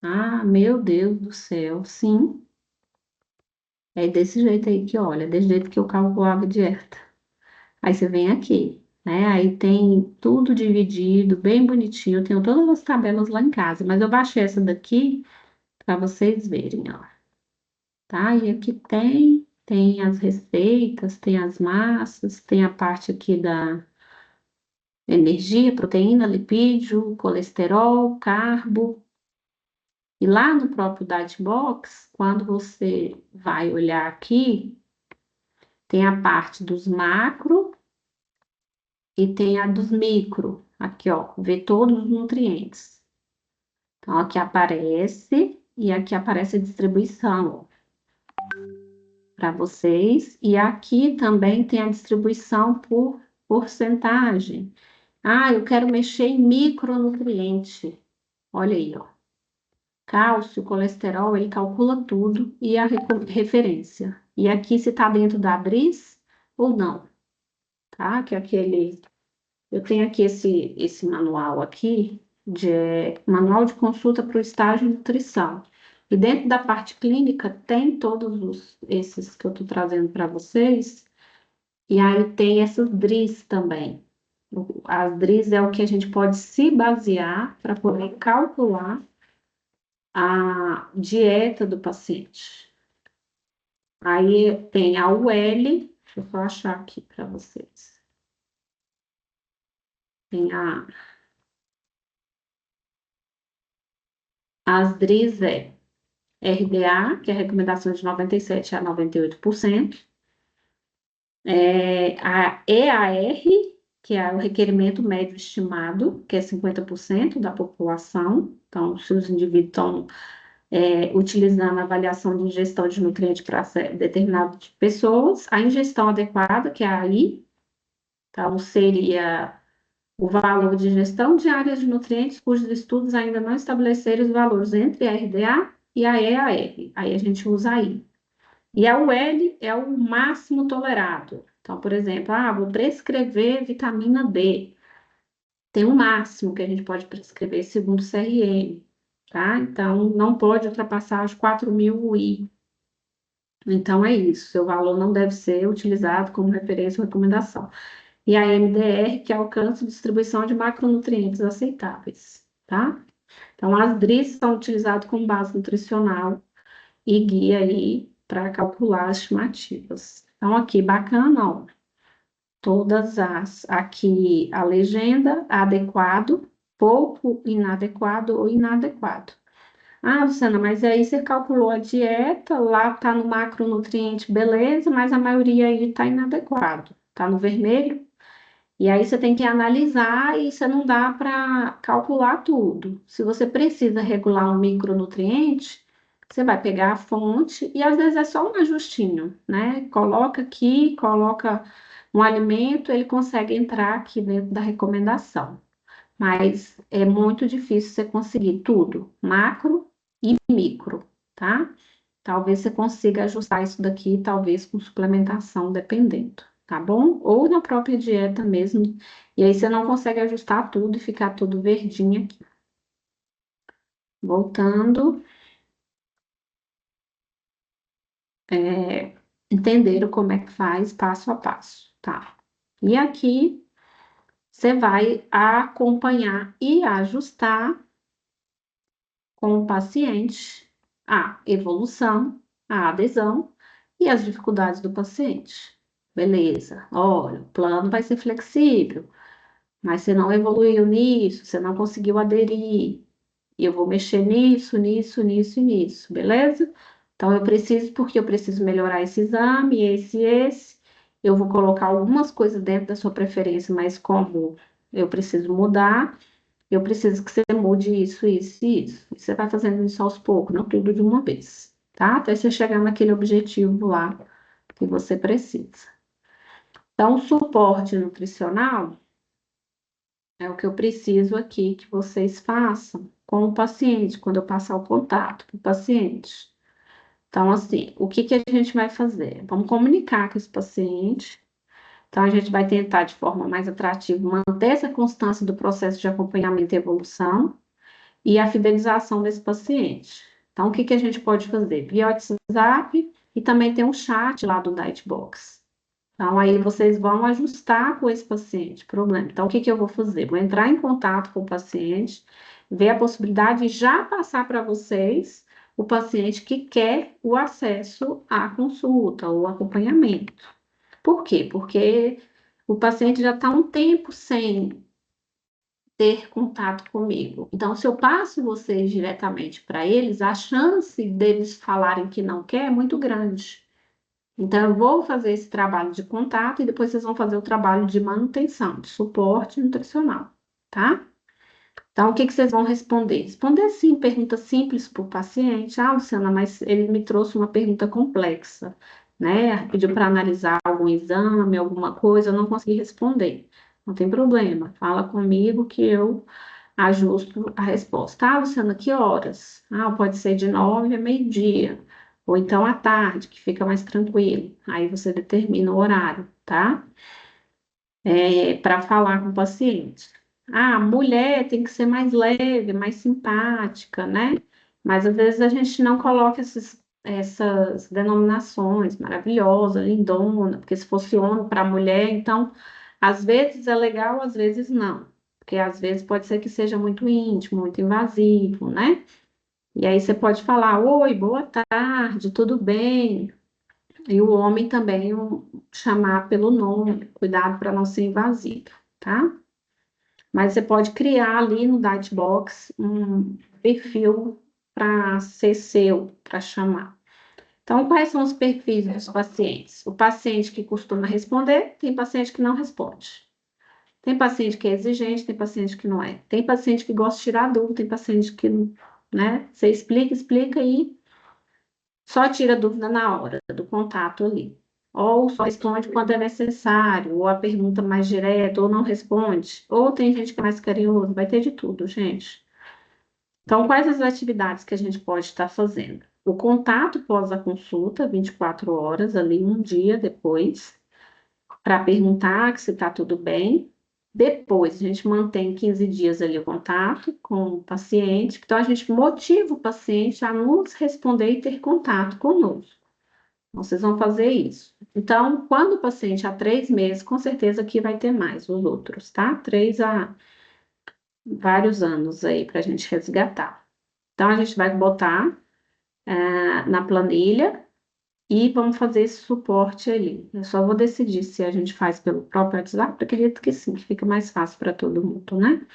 Ah, meu Deus do céu, sim. É desse jeito aí que olha, desse jeito que eu calculava a dieta. Aí você vem aqui, né? Aí tem tudo dividido, bem bonitinho. Eu tenho todas as tabelas lá em casa, mas eu baixei essa daqui para vocês verem, ó. Tá? E aqui tem as receitas, tem as massas, tem a parte aqui da energia, proteína, lipídio, colesterol, carbo. E lá no próprio Diet Box, quando você vai olhar aqui, tem a parte dos macro e tem a dos micro. Aqui, ó, vê todos os nutrientes. Então, aqui aparece e aqui aparece a distribuição para vocês. E aqui também tem a distribuição por porcentagem. Ah, eu quero mexer em micronutriente. Olha aí, ó. Cálcio, colesterol, ele calcula tudo e a referência. E aqui se está dentro da BRIS ou não, tá? Que é aquele. Eu tenho aqui esse manual aqui, manual de consulta para o estágio de nutrição. E dentro da parte clínica tem todos esses que eu estou trazendo para vocês. E aí tem essas DRIs também. As DRIs é o que a gente pode se basear para poder calcular a dieta do paciente. Aí tem a UL, deixa eu só achar aqui para vocês. Tem as DRIs RDA, que é a recomendação de 97% a 98%. A EAR, que é o requerimento médio estimado, que é 50% da população. Então, se os indivíduos estão utilizando a avaliação de ingestão de nutrientes para determinado tipo de pessoas, a ingestão adequada, que é a AI, então seria o valor de ingestão diária de nutrientes cujos estudos ainda não estabeleceram os valores entre a RDA e a EAR. Aí a gente usa a I. E a UL é o máximo tolerado. Então, por exemplo, vou prescrever vitamina D. Tem um máximo que a gente pode prescrever segundo o CRM, tá? Então, não pode ultrapassar os 4.000 UI. Então, é isso. Seu valor não deve ser utilizado como referência ou recomendação. E a MDR, que é alcance de distribuição de macronutrientes aceitáveis, tá? Então, as DRIs são utilizadas como base nutricional e guia aí para calcular as estimativas. Então, aqui, bacana, ó. Todas aqui a legenda, adequado, pouco inadequado ou inadequado. Luciana, mas aí você calculou a dieta, lá tá no macronutriente, beleza, mas a maioria aí tá inadequado, tá no vermelho. E aí você tem que analisar e você não dá para calcular tudo. Se você precisa regular um micronutriente, você vai pegar a fonte e às vezes é só um ajustinho, né? Coloca aqui, coloca um alimento, ele consegue entrar aqui dentro da recomendação. Mas é muito difícil você conseguir tudo, macro e micro, tá? Talvez você consiga ajustar isso daqui, talvez com suplementação, dependendo, tá bom? Ou na própria dieta mesmo. E aí você não consegue ajustar tudo e ficar tudo verdinho aqui. Voltando, entenderam como é que faz passo a passo, tá? E aqui você vai acompanhar e ajustar com o paciente a evolução, a adesão e as dificuldades do paciente. Beleza, olha, o plano vai ser flexível, mas você não evoluiu nisso, você não conseguiu aderir, e eu vou mexer nisso, nisso, nisso e nisso, beleza? Então eu preciso, porque eu preciso melhorar esse exame, esse. Eu vou colocar algumas coisas dentro da sua preferência, mas como eu preciso mudar, eu preciso que você mude isso, isso e isso. E você vai fazendo isso aos poucos, não tudo de uma vez, tá? Até você chegar naquele objetivo lá que você precisa. Então, o suporte nutricional é o que eu preciso aqui que vocês façam com o paciente, quando eu passar o contato com o paciente. Então, assim, o que que a gente vai fazer? Vamos comunicar com esse paciente. Então, a gente vai tentar, de forma mais atrativa, manter essa constância do processo de acompanhamento e evolução e a fidelização desse paciente. Então, o que que a gente pode fazer? Via WhatsApp e também tem um chat lá do Dietbox. Então, aí vocês vão ajustar com esse paciente, problema. Então, o que que eu vou fazer? Vou entrar em contato com o paciente, ver a possibilidade de já passar para vocês o paciente que quer o acesso à consulta ou acompanhamento. Por quê? Porque o paciente já está um tempo sem ter contato comigo. Então, se eu passo vocês diretamente para eles, a chance deles falarem que não quer é muito grande. Então, eu vou fazer esse trabalho de contato e depois vocês vão fazer o trabalho de manutenção, de suporte nutricional, tá? Então, o que que vocês vão responder? Responder assim, pergunta simples para o paciente. Luciana, mas ele me trouxe uma pergunta complexa, né? Pediu para analisar algum exame, alguma coisa, eu não consegui responder. Não tem problema, fala comigo que eu ajusto a resposta. Luciana, que horas? Pode ser de 9 a meio-dia, ou então à tarde, que fica mais tranquilo. Aí você determina o horário, tá? Para falar com o paciente. Mulher tem que ser mais leve, mais simpática, né? Mas às vezes a gente não coloca essas denominações maravilhosa, lindona, porque se fosse homem para mulher, então às vezes é legal, às vezes não. Porque às vezes pode ser que seja muito íntimo, muito invasivo, né? E aí você pode falar, oi, boa tarde, tudo bem? E o homem também chamar pelo nome, cuidado para não ser invasivo, tá? Mas você pode criar ali no Dietbox um perfil para ser seu, para chamar. Então, quais são os perfis dos pacientes? O paciente que costuma responder, tem paciente que não responde. Tem paciente que é exigente, tem paciente que não é. Tem paciente que gosta de tirar dúvida, tem paciente que, né? Você explica e só tira dúvida na hora do contato ali. Ou só responde quando é necessário, ou a pergunta mais direta, ou não responde. Ou tem gente que é mais carinhoso, vai ter de tudo, gente. Então, quais as atividades que a gente pode estar fazendo? O contato pós a consulta, 24 horas, ali um dia depois, para perguntar se está tudo bem. Depois, a gente mantém 15 dias ali o contato com o paciente. Então, a gente motiva o paciente a nos responder e ter contato conosco. Então, vocês vão fazer isso. Então, quando o paciente há 3 meses, com certeza que vai ter mais os outros, tá? 3 a vários anos aí para a gente resgatar. Então, a gente vai botar na planilha e vamos fazer esse suporte ali. Eu só vou decidir se a gente faz pelo próprio WhatsApp, acredito que sim, que fica mais fácil para todo mundo, né?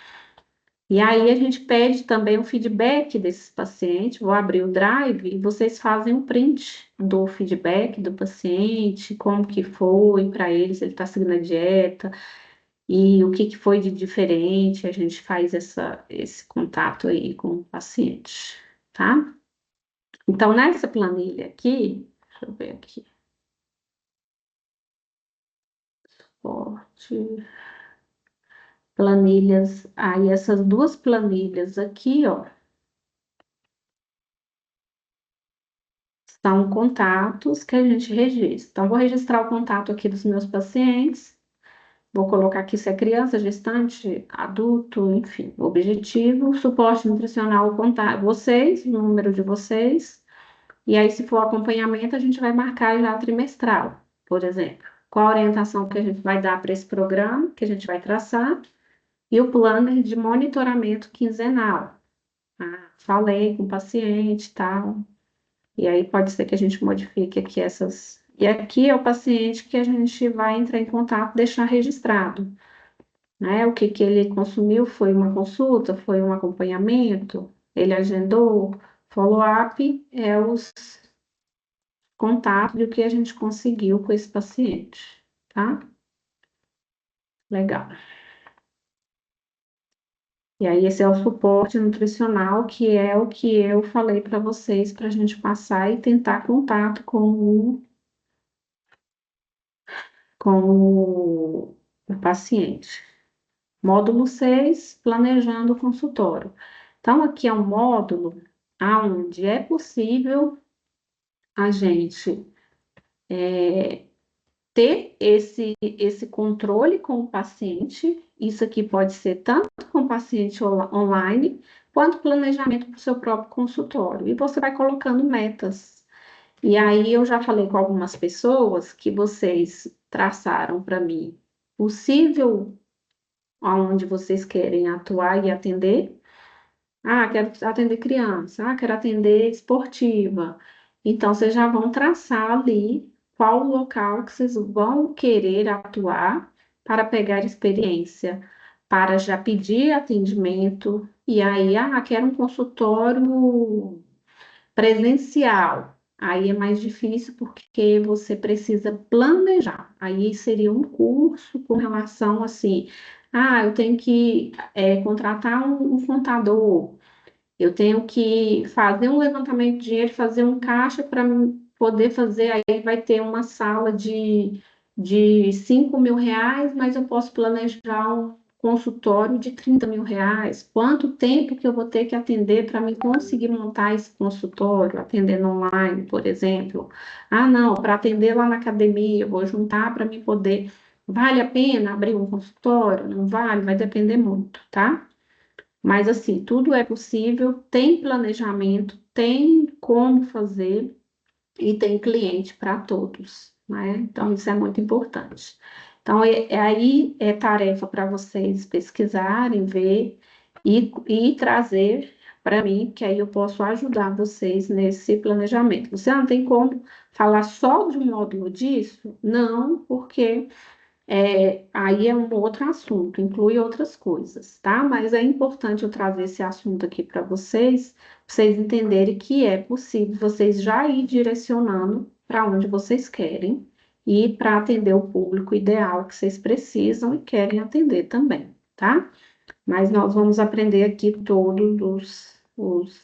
E aí a gente pede também o feedback desses pacientes. Vou abrir o Drive e vocês fazem um print do feedback do paciente, como que foi para ele, se ele está seguindo a dieta e o que que foi de diferente. A gente faz esse contato aí com o paciente, tá? Então, nessa planilha aqui, deixa eu ver aqui. Suporte, planilhas. Aí, essas duas planilhas aqui, ó, são contatos que a gente registra. Então, vou registrar o contato aqui dos meus pacientes. Vou colocar aqui se é criança, gestante, adulto, enfim, objetivo, suporte nutricional, contar vocês, o número de vocês. E aí, se for acompanhamento, a gente vai marcar já trimestral, por exemplo. Qual a orientação que a gente vai dar para esse programa, que a gente vai traçar, e o planner de monitoramento quinzenal. Ah, falei com o paciente e tal. E aí pode ser que a gente modifique aqui essas. E aqui é o paciente que a gente vai entrar em contato, deixar registrado, né? O que que ele consumiu foi uma consulta, foi um acompanhamento, ele agendou, follow-up é os contatos do que a gente conseguiu com esse paciente, tá? Legal. E aí, esse é o suporte nutricional, que é o que eu falei para vocês, para a gente passar e tentar contato com o paciente. Módulo 6, planejando o consultório. Então, aqui é um módulo onde é possível a gente ter esse controle com o paciente. Isso aqui pode ser tanto com o paciente online, quanto planejamento para o seu próprio consultório. E você vai colocando metas. E aí eu já falei com algumas pessoas que vocês traçaram para mim possível aonde vocês querem atuar e atender. Ah, quero atender criança. Ah, quero atender esportiva. Então, vocês já vão traçar ali qual o local que vocês vão querer atuar para pegar experiência, para já pedir atendimento. E aí, quero um consultório presencial. Aí é mais difícil porque você precisa planejar. Aí seria um curso com relação assim, eu tenho que contratar um contador, eu tenho que fazer um levantamento de dinheiro, fazer um caixa para poder fazer. Aí vai ter uma sala de 5 mil reais, mas eu posso planejar um consultório de 30 mil reais. Quanto tempo que eu vou ter que atender para me conseguir montar esse consultório, atendendo online, por exemplo? Ah, não, para atender lá na academia, eu vou juntar para me poder. Vale a pena abrir um consultório? Não vale? Vai depender muito, tá? Mas assim, tudo é possível, tem planejamento, tem como fazer e tem cliente para todos, né? Então, isso é muito importante. Então, aí é tarefa para vocês pesquisarem, ver e trazer para mim, que aí eu posso ajudar vocês nesse planejamento. Você não tem como falar só de um módulo disso? Não, porque aí é um outro assunto, inclui outras coisas, tá? Mas é importante eu trazer esse assunto aqui para vocês vocês entenderem que é possível vocês já ir direcionando para onde vocês querem e para atender o público ideal que vocês precisam e querem atender também, tá? Mas nós vamos aprender aqui todos os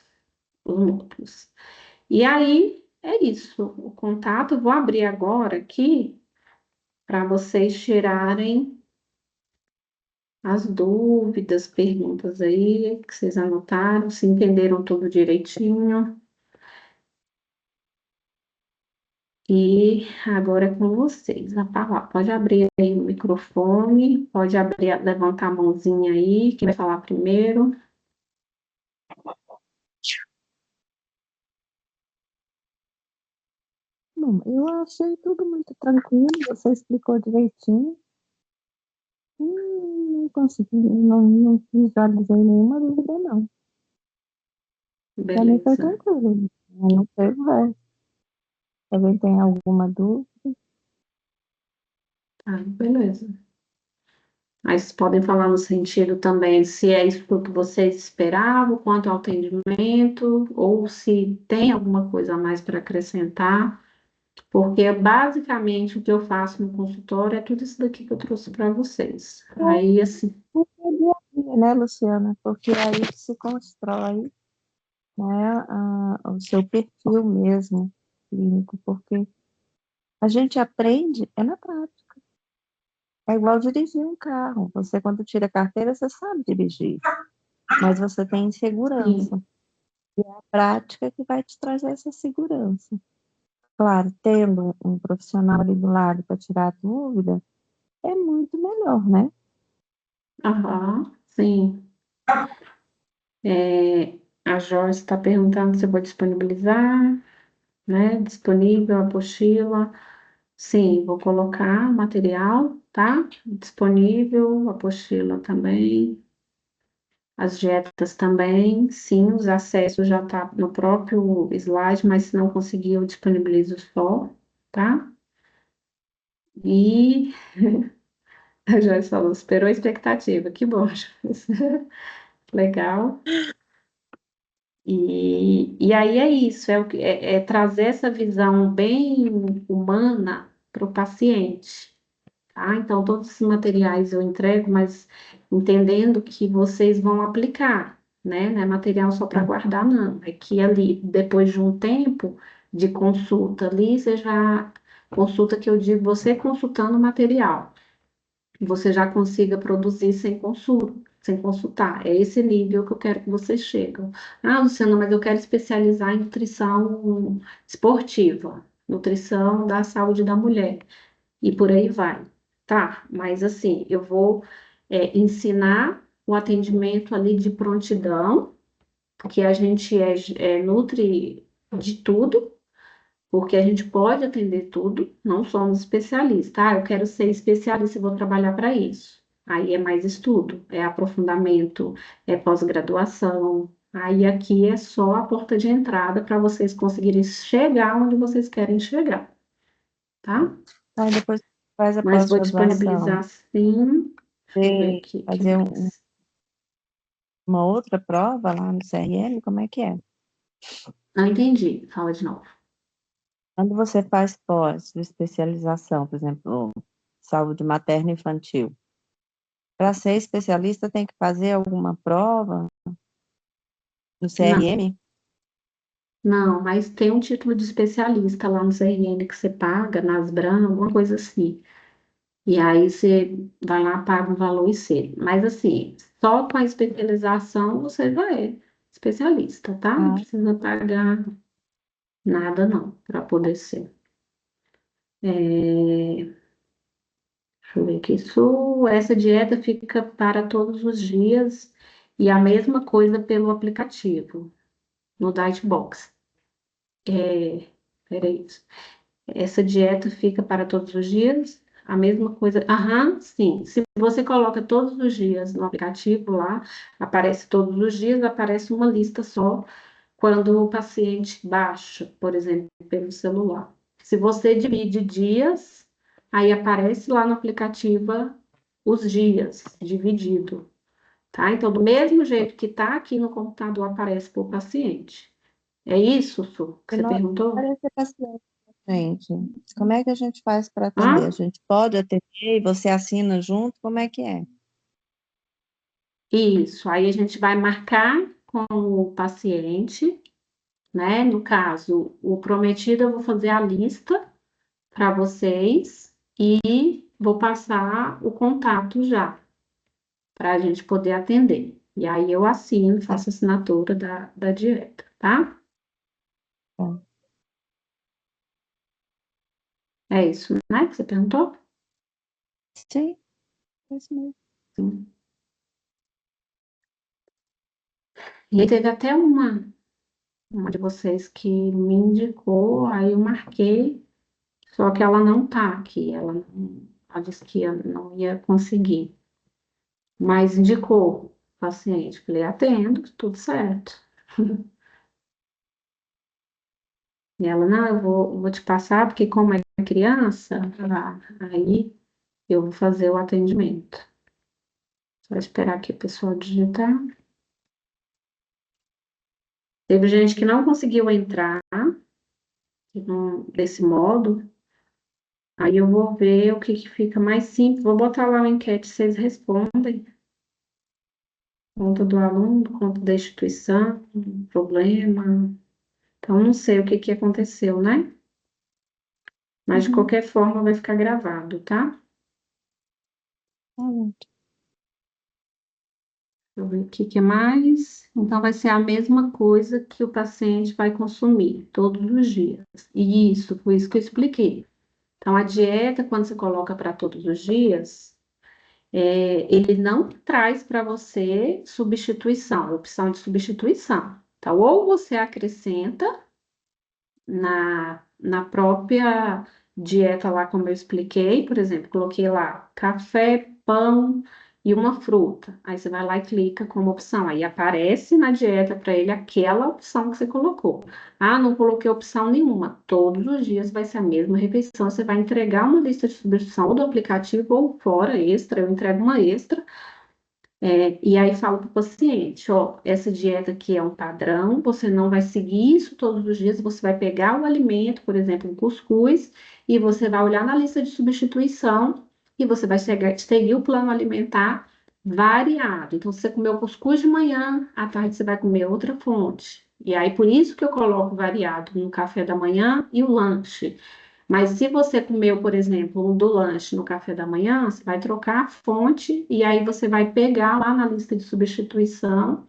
módulos. E aí, é isso. O contato, eu vou abrir agora aqui para vocês tirarem as dúvidas, perguntas aí que vocês anotaram, se entenderam tudo direitinho. E agora é com vocês. A palavra. Pode abrir aí o microfone, pode abrir, levantar a mãozinha aí, quem vai falar primeiro. Bom, eu achei tudo muito tranquilo, você explicou direitinho. Não consegui, não visualizei nenhuma dúvida, não. Para mim foi Beleza. tranquilo. Eu não sei o resto. Também tem alguma dúvida? Tá, beleza. Aí vocês podem falar no sentido também se é isso que vocês esperavam, quanto ao atendimento, ou se tem alguma coisa a mais para acrescentar, porque basicamente o que eu faço no consultório é tudo isso daqui que eu trouxe para vocês. Aí, assim, No dia a dia, né, Luciana? Porque aí se constrói, né, o seu perfil mesmo clínico, porque a gente aprende é na prática. É igual dirigir um carro. Você, quando tira a carteira, você sabe dirigir, mas você tem insegurança. sim, E é a prática que vai te trazer essa segurança. Claro, tendo um profissional ali do lado para tirar a dúvida, é muito melhor, né? aham, sim. A Joyce está perguntando se eu vou disponibilizar, né? Disponível a apostila. Sim, vou colocar o material, tá? Disponível, a apostila também, as dietas também. Sim, os acessos já tá no próprio slide, mas se não conseguir, eu disponibilizo só, tá? E a Joyce falou, superou a expectativa. Que bom, Joyce. Legal. E aí é isso, é trazer essa visão bem humana para o paciente, tá? Então, todos esses materiais eu entrego, mas entendendo que vocês vão aplicar, né? Não é material só para guardar, não. É que ali, depois de um tempo de consulta ali, você já... Consulta que eu digo, você consultando o material você já consiga produzir sem consultar. É esse nível que eu quero que vocês cheguem. Ah, Luciana, mas eu quero especializar em nutrição esportiva, nutrição da saúde da mulher, e por aí vai. Tá, mas assim, eu vou ensinar o atendimento ali de prontidão, que a gente nutre de tudo, porque a gente pode atender tudo, não somos especialistas. Ah, eu quero ser especialista e vou trabalhar para isso. Aí é mais estudo, é aprofundamento, é pós-graduação. Aí aqui é só a porta de entrada para vocês conseguirem chegar onde vocês querem chegar, tá? Aí depois faz a Mas vou pós-graduação, disponibilizar sim. Deixa eu ver aqui, o que fazer mais? uma outra prova lá no CRM, como é que é? Não entendi, fala de novo. Quando você faz pós-especialização, por exemplo, saúde materna e infantil, para ser especialista tem que fazer alguma prova no Não, CRM? não, mas tem um título de especialista lá no CRN que você paga, nas Bran, alguma coisa assim. E aí você vai lá, paga um valor e segue. Mas assim, só com a especialização você já é especialista, tá? Não Ah, precisa pagar nada não, para poder ser. Deixa eu ver aqui. Essa dieta fica para todos os dias e a mesma coisa pelo aplicativo, no Dietbox. Peraí. Essa dieta fica para todos os dias? A mesma coisa? Aham, sim. Se você coloca todos os dias no aplicativo lá, aparece todos os dias, aparece uma lista só quando o paciente baixa, por exemplo, pelo celular. Se você divide dias, aí aparece lá no aplicativo os dias dividido. tá? Então, do mesmo jeito que está aqui no computador, aparece para o paciente. É isso, Su, que E você não perguntou? aparecer paciente pra gente. Como é que a gente faz para Hã? atender? A gente pode atender e você assina junto? Como é que é? Isso. Aí a gente vai marcar com o paciente, né? No caso, o prometido, eu vou fazer a lista para vocês e vou passar o contato já, para a gente poder atender. E aí eu assino, Tá, faço assinatura da dieta, tá? tá. É isso, né, que você perguntou? Sim, é isso mesmo. Sim. E aí teve até uma de vocês que me indicou, aí eu marquei, só que ela não tá aqui, ela disse que eu não ia conseguir, mas indicou o paciente, falei, atendo, tudo certo. E ela, não, eu vou te passar, porque como é criança, aí eu vou fazer o atendimento. Só esperar aqui o pessoal digitar. Teve gente que não conseguiu entrar desse modo, aí eu vou ver o que que fica mais simples. Vou botar lá uma enquete, vocês respondem. Conta do aluno, conta da instituição, problema. Então, não sei o que que aconteceu, né? Mas, de Uhum, qualquer forma, vai ficar gravado, tá? tá bom. Deixa eu ver o que que é mais. Então, vai ser a mesma coisa que o paciente vai consumir todos os dias. E isso, foi isso que eu expliquei. Então, a dieta, quando você coloca para todos os dias, ele não traz para você substituição, opção de substituição. Então, ou você acrescenta na própria dieta lá, como eu expliquei, por exemplo, coloquei lá café, pão e uma fruta. Aí você vai lá e clica como opção. Aí aparece na dieta para ele aquela opção que você colocou. Ah, não coloquei opção nenhuma. Todos os dias vai ser a mesma refeição. Você vai entregar uma lista de substituição ou do aplicativo ou fora extra. Eu entrego uma extra e aí falo para o paciente, ó, essa dieta aqui é um padrão, você não vai seguir isso todos os dias, você vai pegar o alimento, por exemplo, um cuscuz, e você vai olhar na lista de substituição e você vai seguir o plano alimentar variado. Então, se você comeu cuscuz de manhã, à tarde você vai comer outra fonte. E aí, por isso que eu coloco variado no café da manhã e o lanche. Mas se você comeu, por exemplo, um do lanche no café da manhã, você vai trocar a fonte e aí você vai pegar lá na lista de substituição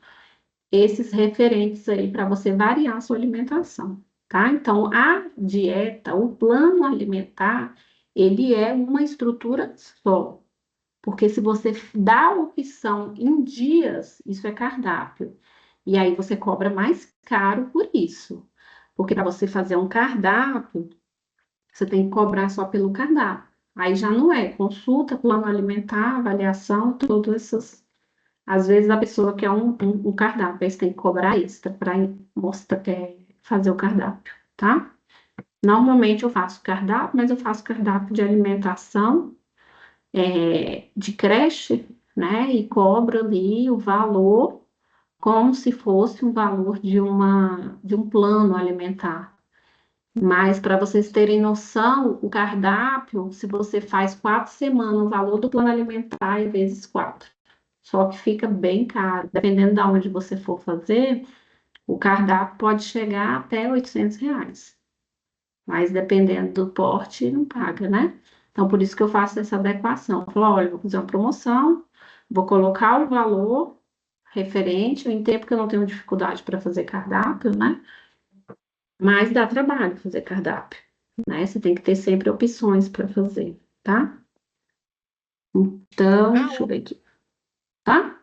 esses referentes aí para você variar a sua alimentação, tá? Então, a dieta, o plano alimentar, ele é uma estrutura só. Porque se você dá a opção em dias, isso é cardápio. E aí você cobra mais caro por isso. Porque para você fazer um cardápio, você tem que cobrar só pelo cardápio. Aí já não é consulta, plano alimentar, avaliação, todas essas. Às vezes a pessoa quer um cardápio, aí você tem que cobrar extra para mostrar, fazer o cardápio, tá? Normalmente eu faço cardápio, mas eu faço cardápio de alimentação, de creche, né? E cobro ali o valor como se fosse um valor de um plano alimentar. Mas para vocês terem noção, o cardápio, se você faz 4 semanas, o valor do plano alimentar é vezes 4. Só que fica bem caro. Dependendo de onde você for fazer, o cardápio pode chegar até R$ 800. Mas dependendo do porte, não paga, né? Então, por isso que eu faço essa adequação. Eu falo, olha, vou fazer uma promoção, vou colocar o valor referente, eu entendo que eu não tenho dificuldade para fazer cardápio, né? Mas dá trabalho fazer cardápio, né? Você tem que ter sempre opções para fazer, tá? Então, Ah, deixa eu ver aqui, tá?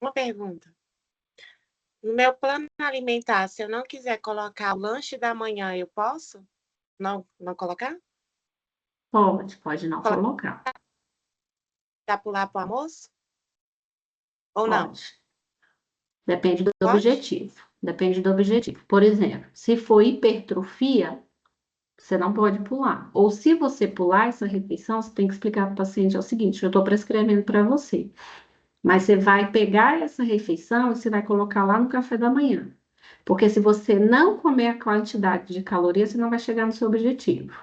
uma pergunta. No meu plano alimentar, se eu não quiser colocar o lanche da manhã, eu posso? Não colocar? Pode não Colocar colocar. para pular para o almoço? Ou não? Pode. Depende do Pode? objetivo. Depende do objetivo. Por exemplo, se for hipertrofia, você não pode pular. Ou se você pular essa refeição, você tem que explicar para o paciente é o seguinte: eu estou prescrevendo para você. Mas você vai pegar essa refeição e você vai colocar lá no café da manhã. Porque se você não comer a quantidade de calorias, você não vai chegar no seu objetivo.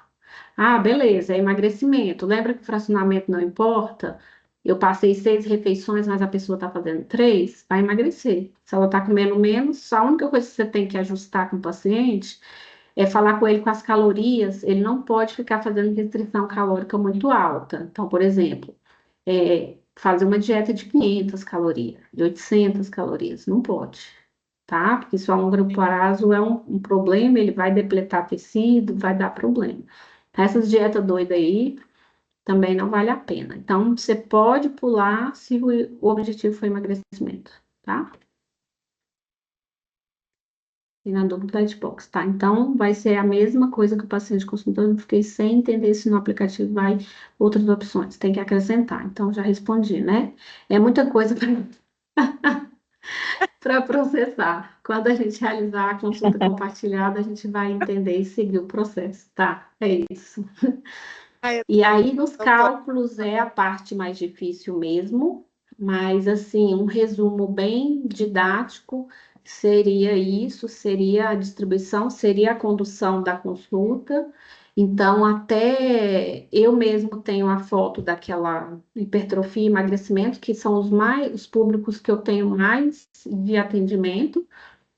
Ah, beleza, é emagrecimento. Lembra que o fracionamento não importa? Eu passei 6 refeições, mas a pessoa está fazendo 3, vai emagrecer. Se ela está comendo menos, a única coisa que você tem que ajustar com o paciente é falar com ele com as calorias. Ele não pode ficar fazendo restrição calórica muito alta. Então, por exemplo, fazer uma dieta de 500 calorias, de 800 calorias, não pode, tá? Porque isso a longo prazo é um problema, ele vai depletar tecido, vai dar problema. Essas dietas doidas aí também não vale a pena. Então, você pode pular se o objetivo for emagrecimento, tá? E na dúvida de box, tá? Então, vai ser a mesma coisa que o paciente consultando. Eu fiquei sem entender se no aplicativo vai outras opções. Tem que acrescentar. Então, já respondi, né? É muita coisa para processar. Quando a gente realizar a consulta compartilhada, a gente vai entender e seguir o processo, tá? É isso. Ai, E aí, nos doutora, cálculos, é a parte mais difícil mesmo, mas, assim, um resumo bem didático seria isso, seria a distribuição, seria a condução da consulta. Então, até eu mesmo tenho a foto daquela hipertrofia e emagrecimento, que são os públicos que eu tenho mais de atendimento.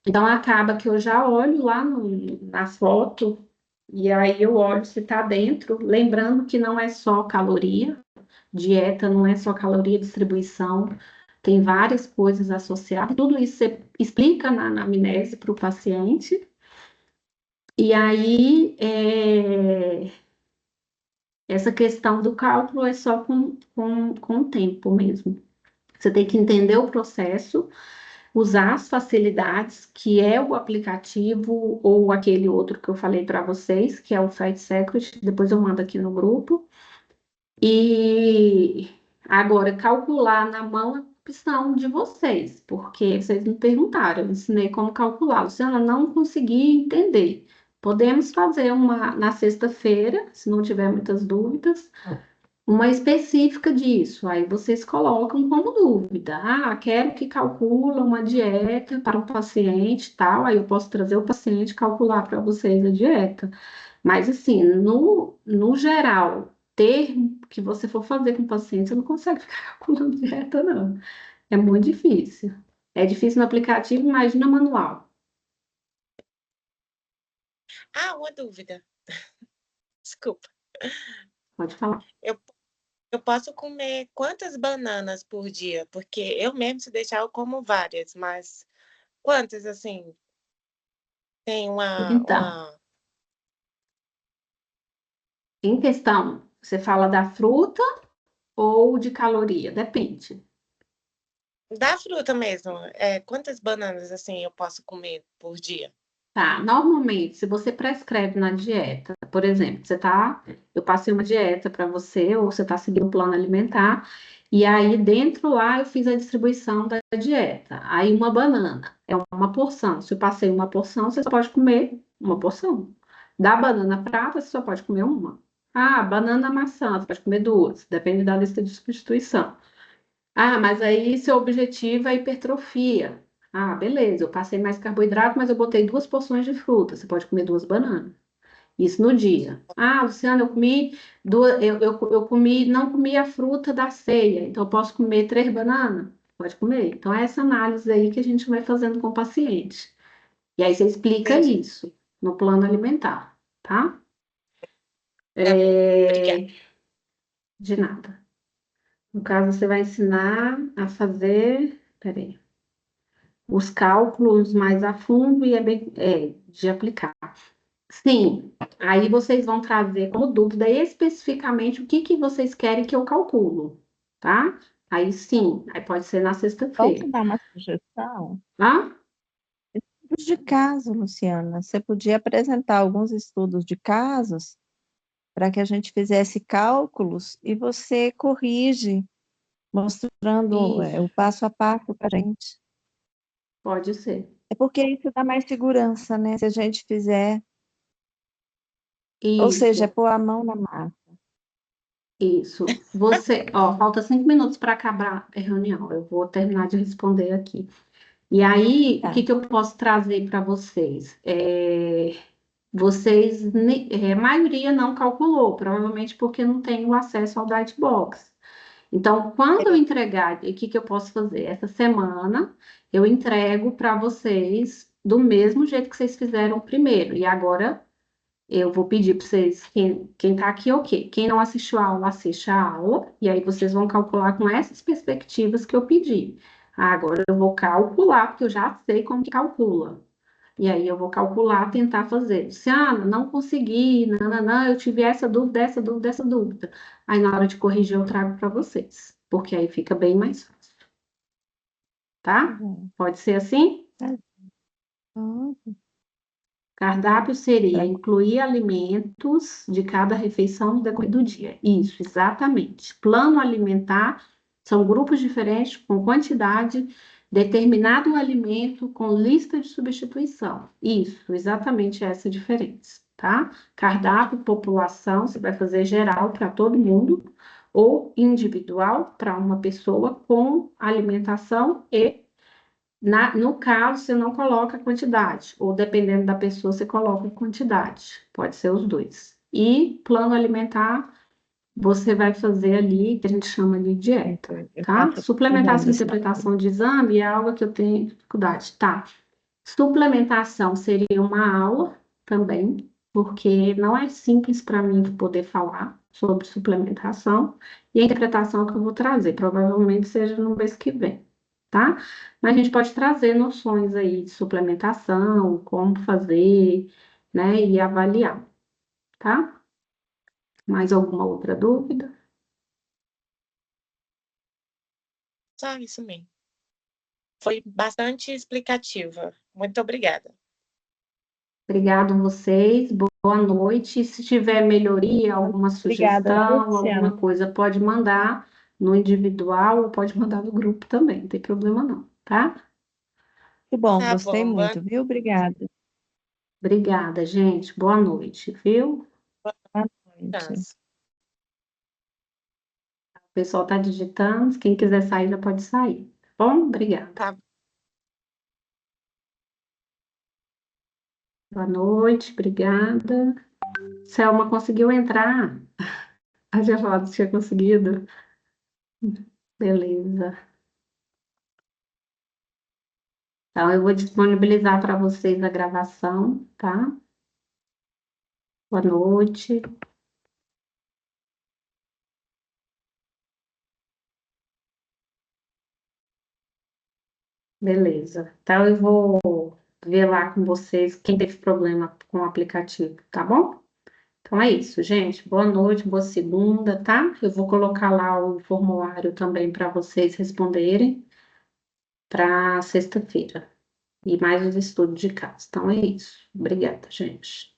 Então, acaba que eu já olho lá na foto e aí eu olho se está dentro, lembrando que não é só caloria, dieta não é só caloria, distribuição, tem várias coisas associadas. Tudo isso você explica na anamnese para o paciente. E aí, essa questão do cálculo é só com o tempo mesmo. Você tem que entender o processo, usar as facilidades, que é o aplicativo ou aquele outro que eu falei para vocês, que é o Fat Secret, depois eu mando aqui no grupo. E agora, calcular na mão é opção de vocês, porque vocês me perguntaram, eu ensinei como calcular. Luciana, não consegui entender. Podemos fazer uma na sexta-feira, se não tiver muitas dúvidas, uma específica disso. Aí vocês colocam como dúvida. Ah, quero que calcula uma dieta para um paciente, tal. Aí eu posso trazer o paciente e calcular para vocês a dieta. Mas assim, no geral, termo que você for fazer com o paciente, você não consegue ficar calculando dieta, não. É muito difícil. É difícil no aplicativo, imagina manual. uma dúvida. Desculpa. Pode falar. Eu, eu posso comer quantas bananas por dia? Porque eu mesmo, se deixar, eu como várias, mas quantas, assim, tem Então, em questão, você fala da fruta ou de caloria? Depende. da fruta mesmo. Quantas bananas, assim, eu posso comer por dia? Tá, normalmente, se você prescreve na dieta, por exemplo, eu passei uma dieta para você, ou você está seguindo um plano alimentar, e aí dentro lá eu fiz a distribuição da dieta. Aí uma banana é uma porção. Se eu passei uma porção, você só pode comer uma porção. Da banana prata, você só pode comer uma. Ah, banana maçã, você pode comer duas, depende da lista de substituição. Ah, mas aí seu objetivo é hipertrofia. Ah, beleza, eu passei mais carboidrato, mas eu botei 2 porções de fruta. Você pode comer 2 bananas. Isso no dia. Ah, Luciana, eu comi duas, eu comi, não comi a fruta da ceia, então eu posso comer 3 bananas? Pode comer. Então é essa análise aí que a gente vai fazendo com o paciente. E aí você explica Entendi. isso no plano alimentar, tá? Tá, obrigada. De nada. No caso, você vai ensinar a fazer. Peraí. Os cálculos mais a fundo e é bem de aplicar. Sim, aí vocês vão trazer como dúvida especificamente o que que vocês querem que eu calculo, tá? Aí sim, aí pode ser na Posso sexta-feira. dar uma sugestão? Tá? Estudos de caso, Luciana. Você podia apresentar alguns estudos de casos para que a gente fizesse cálculos e você corrige, mostrando Isso, o passo a passo para a gente. pode ser. É porque isso dá mais segurança, né? Se a gente fizer, ou seja, é Isso, pôr a mão na massa. Isso. Você, ó, falta 5 minutos para acabar a reunião. Eu vou terminar de responder aqui. E aí, o Tá. que que eu posso trazer para vocês? Vocês, a maioria não calculou, provavelmente porque não tem o acesso ao Dightbox. Então, quando eu entregar, o que que eu posso fazer? Essa semana eu entrego para vocês do mesmo jeito que vocês fizeram primeiro. E agora eu vou pedir para vocês, quem está aqui, ok. Quem não assistiu a aula, assiste a aula. E aí vocês vão calcular com essas perspectivas que eu pedi. Agora eu vou calcular, porque eu já sei como que calcula. E aí eu vou calcular, tentar fazer. Luciana, não consegui, não, eu tive essa dúvida, essa dúvida, essa dúvida. Aí na hora de corrigir eu trago para vocês, porque aí fica bem mais fácil, Tá tá? bom. Pode ser assim? Pode. Cardápio seria Tá. incluir alimentos de cada refeição no decorrer do dia. Isso, exatamente. Plano alimentar são grupos diferentes com quantidade, determinado alimento com lista de substituição. Isso, exatamente essa a diferença, tá? Cardápio, população, você vai fazer geral para todo mundo ou individual para uma pessoa com alimentação e no caso, você não coloca quantidade, ou dependendo da pessoa, você coloca quantidade. Pode ser os dois. E plano alimentar, você vai fazer ali, que a gente chama de dieta, Eu tá? faço Suplementação e cuidado, interpretação de exame é algo que eu tenho dificuldade, tá? Suplementação seria uma aula também, porque não é simples para mim poder falar sobre suplementação, e a interpretação que eu vou trazer, provavelmente seja no mês que vem, tá? Mas a gente pode trazer noções aí de suplementação, como fazer, né, e avaliar, tá? Mais alguma outra dúvida? Só isso mesmo. Foi bastante explicativa. Muito obrigada. Obrigado a vocês, boa noite. Se tiver melhoria, alguma Obrigada, viu, sugestão, Luciana? alguma coisa, pode mandar no individual ou pode mandar no grupo também, não tem problema não, tá? Que bom, Tá gostei bom, boa muito, viu? Obrigada. Obrigada, gente. Boa noite, viu? Boa noite. noite. O pessoal está digitando, quem quiser sair já pode sair, tá bom? Obrigada. Tá. Boa noite, obrigada. Selma conseguiu entrar. A já falado que tinha conseguido. Beleza. Então, eu vou disponibilizar para vocês a gravação, tá? Boa noite. Beleza. Então, eu vou ver lá com vocês quem teve problema com o aplicativo, tá bom? Então, é isso, gente. Boa noite, boa segunda, tá? Eu vou colocar lá o formulário também para vocês responderem para sexta-feira. E mais os estudos de casa. Então, é isso. Obrigada, gente.